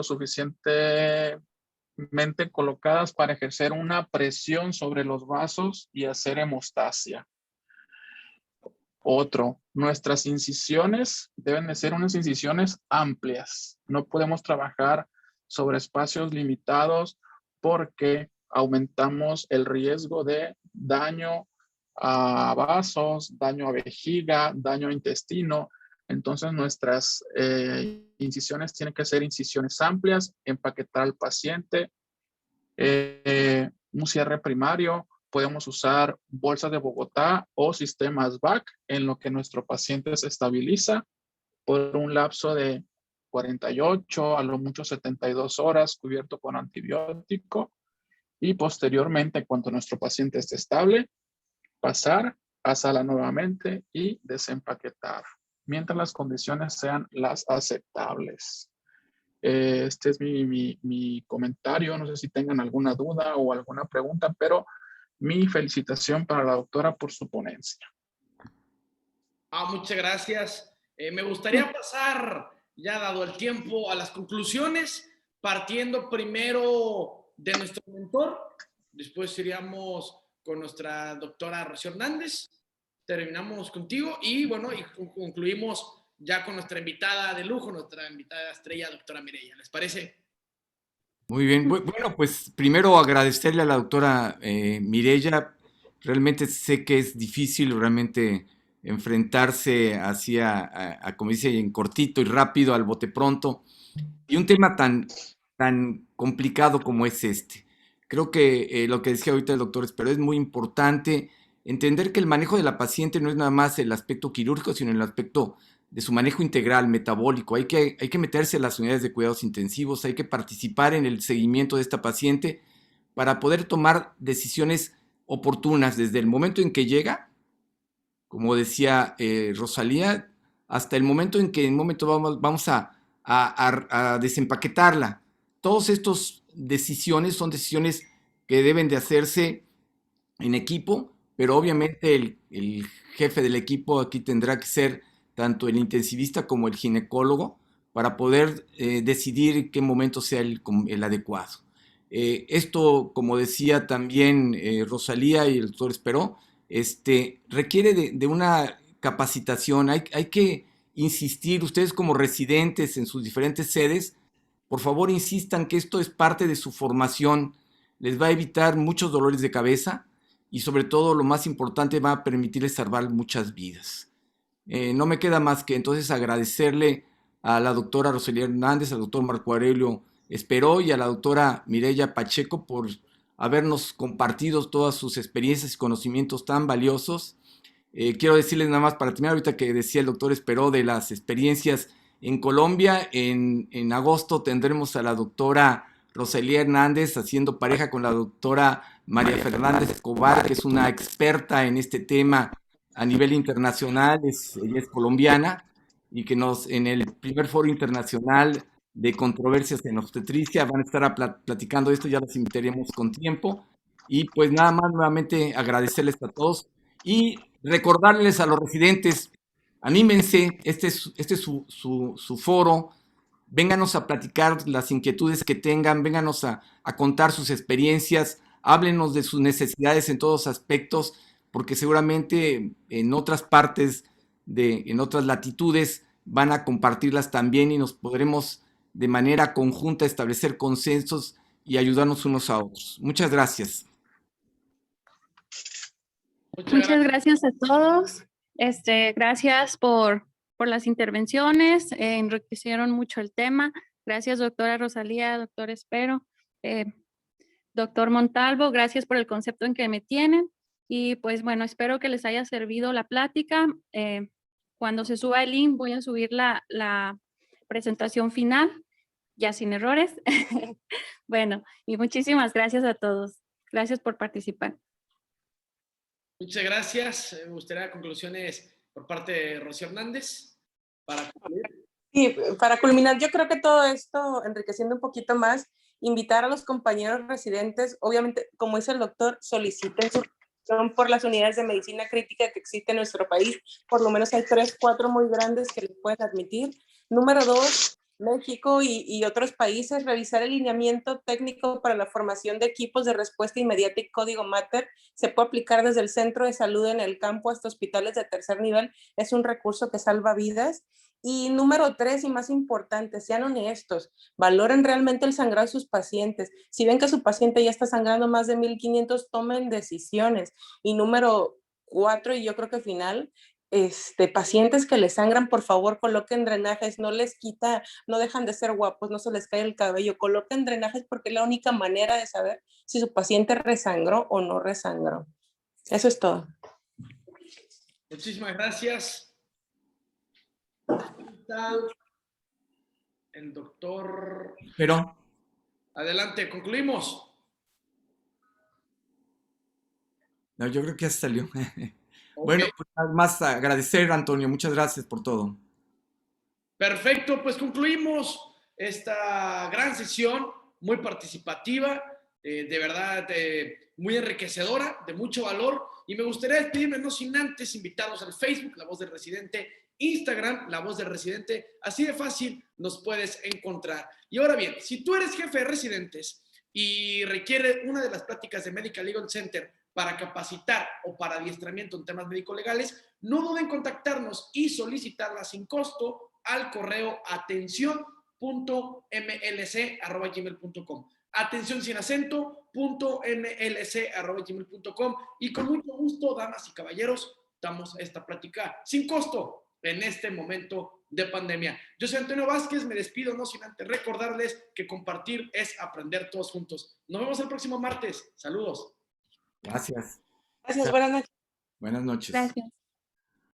suficientemente colocadas para ejercer una presión sobre los vasos y hacer hemostasia. Nuestras incisiones deben de ser unas incisiones amplias. No podemos trabajar sobre espacios limitados porque aumentamos el riesgo de daño a vasos, daño a vejiga, daño a intestino. Entonces nuestras incisiones tienen que ser incisiones amplias, empaquetar al paciente, un cierre primario. Podemos usar bolsas de Bogotá o sistemas VAC en lo que nuestro paciente se estabiliza por un lapso de 48 a lo mucho 72 horas cubierto con antibiótico y posteriormente cuando nuestro paciente esté estable pasar a sala nuevamente y desempaquetar mientras las condiciones sean las aceptables. Este es mi comentario. No sé si tengan alguna duda o alguna pregunta, pero mi felicitación para la doctora por su ponencia. Muchas gracias. Me gustaría pasar, ya dado el tiempo, a las conclusiones, partiendo primero de nuestro mentor, después iríamos con nuestra doctora Rocío Hernández, terminamos contigo y bueno, y concluimos ya con nuestra invitada de lujo, nuestra invitada estrella, doctora Mireya. ¿Les parece? Muy bien. Bueno, pues primero agradecerle a la doctora Mireya. Realmente sé que es difícil realmente enfrentarse como dice, en cortito y rápido, al bote pronto. Y un tema tan complicado como es este. Creo que lo que decía ahorita el doctor Esperó es muy importante entender que el manejo de la paciente no es nada más el aspecto quirúrgico, sino el aspecto de su manejo integral, metabólico. Hay que meterse en las unidades de cuidados intensivos, hay que participar en el seguimiento de esta paciente para poder tomar decisiones oportunas desde el momento en que llega, como decía Rosalía, hasta el momento en que en un momento vamos a desempaquetarla. Todas estas decisiones son decisiones que deben de hacerse en equipo, pero obviamente el jefe del equipo aquí tendrá que ser tanto el intensivista como el ginecólogo para poder decidir en qué momento sea el adecuado. Esto, como decía también Rosalía y el doctor Esperó, requiere de una capacitación. Hay que insistir, ustedes como residentes en sus diferentes sedes, por favor insistan que esto es parte de su formación, les va a evitar muchos dolores de cabeza y sobre todo lo más importante va a permitirles salvar muchas vidas. No me queda más que entonces agradecerle a la doctora Rosalía Hernández, al doctor Marco Aurelio Esperó y a la doctora Mireya Pacheco por habernos compartido todas sus experiencias y conocimientos tan valiosos. Quiero decirles nada más para terminar, ahorita que decía el doctor Esperó de las experiencias en Colombia. En agosto tendremos a la doctora Rosalía Hernández haciendo pareja con la doctora María Fernández Escobar, que es una experta en este tema a nivel internacional. Ella es colombiana y que en el primer foro internacional de controversias en obstetricia van a estar platicando esto, ya los invitaremos con tiempo. Y pues nada más, nuevamente agradecerles a todos y recordarles a los residentes, anímense, este es su foro, vénganos a platicar las inquietudes que tengan, vénganos a contar sus experiencias, háblenos de sus necesidades en todos aspectos, porque seguramente en otras partes, en otras latitudes, van a compartirlas también y nos podremos de manera conjunta establecer consensos y ayudarnos unos a otros. Muchas gracias. Muchas gracias a todos. Gracias por las intervenciones, enriquecieron mucho el tema. Gracias, doctora Rosalía, doctor Espero, doctor Montalvo, gracias por el concepto en que me tienen. Y pues bueno, espero que les haya servido la plática. Cuando se suba el link, voy a subir la presentación final, ya sin errores. Bueno, y muchísimas gracias a todos. Gracias por participar. Muchas gracias. Me gustaría conclusiones por parte de Rocío Hernández para concluir. Sí, para culminar, yo creo que todo esto, enriqueciendo un poquito más, invitar a los compañeros residentes, obviamente, como dice el doctor, soliciten su atención por las unidades de medicina crítica que existen en nuestro país. Por lo menos hay 3, 4 muy grandes que les pueden admitir. Número 2, México y otros países, revisar el lineamiento técnico para la formación de equipos de respuesta inmediata y código Mater. Se puede aplicar desde el centro de salud en el campo hasta hospitales de tercer nivel. Es un recurso que salva vidas. Y número 3, y más importante, sean honestos, valoren realmente el sangrado de sus pacientes. Si ven que su paciente ya está sangrando más de 1500, tomen decisiones. Y número 4, y yo creo que final, pacientes que les sangran, por favor, coloquen drenajes, no les quita, no dejan de ser guapos, no se les cae el cabello, coloquen drenajes porque es la única manera de saber si su paciente resangró o no resangró. Eso es todo. Muchísimas gracias. El doctor. Pero. Adelante, concluimos. No, yo creo que ya salió. Okay. Bueno, pues nada más agradecer, Antonio. Muchas gracias por todo. Perfecto, pues concluimos esta gran sesión, muy participativa, de verdad muy enriquecedora, de mucho valor. Y me gustaría despedirme, no sin antes invitarlos al Facebook, La Voz del Residente, Instagram, La Voz del Residente. Así de fácil nos puedes encontrar. Y ahora bien, si tú eres jefe de residentes y requiere una de las pláticas de Medical Legal Center para capacitar o para adiestramiento en temas médico-legales, no duden en contactarnos y solicitarla sin costo al correo atención.mlc@gmail.com. Atención sin acento, .mlc@gmail.com. Y con mucho gusto, damas y caballeros, damos esta plática sin costo en este momento de pandemia. Yo soy Antonio Vázquez, me despido, no sin antes recordarles que compartir es aprender todos juntos. Nos vemos el próximo martes. Saludos. Gracias. Gracias, buenas noches. Buenas noches. Gracias.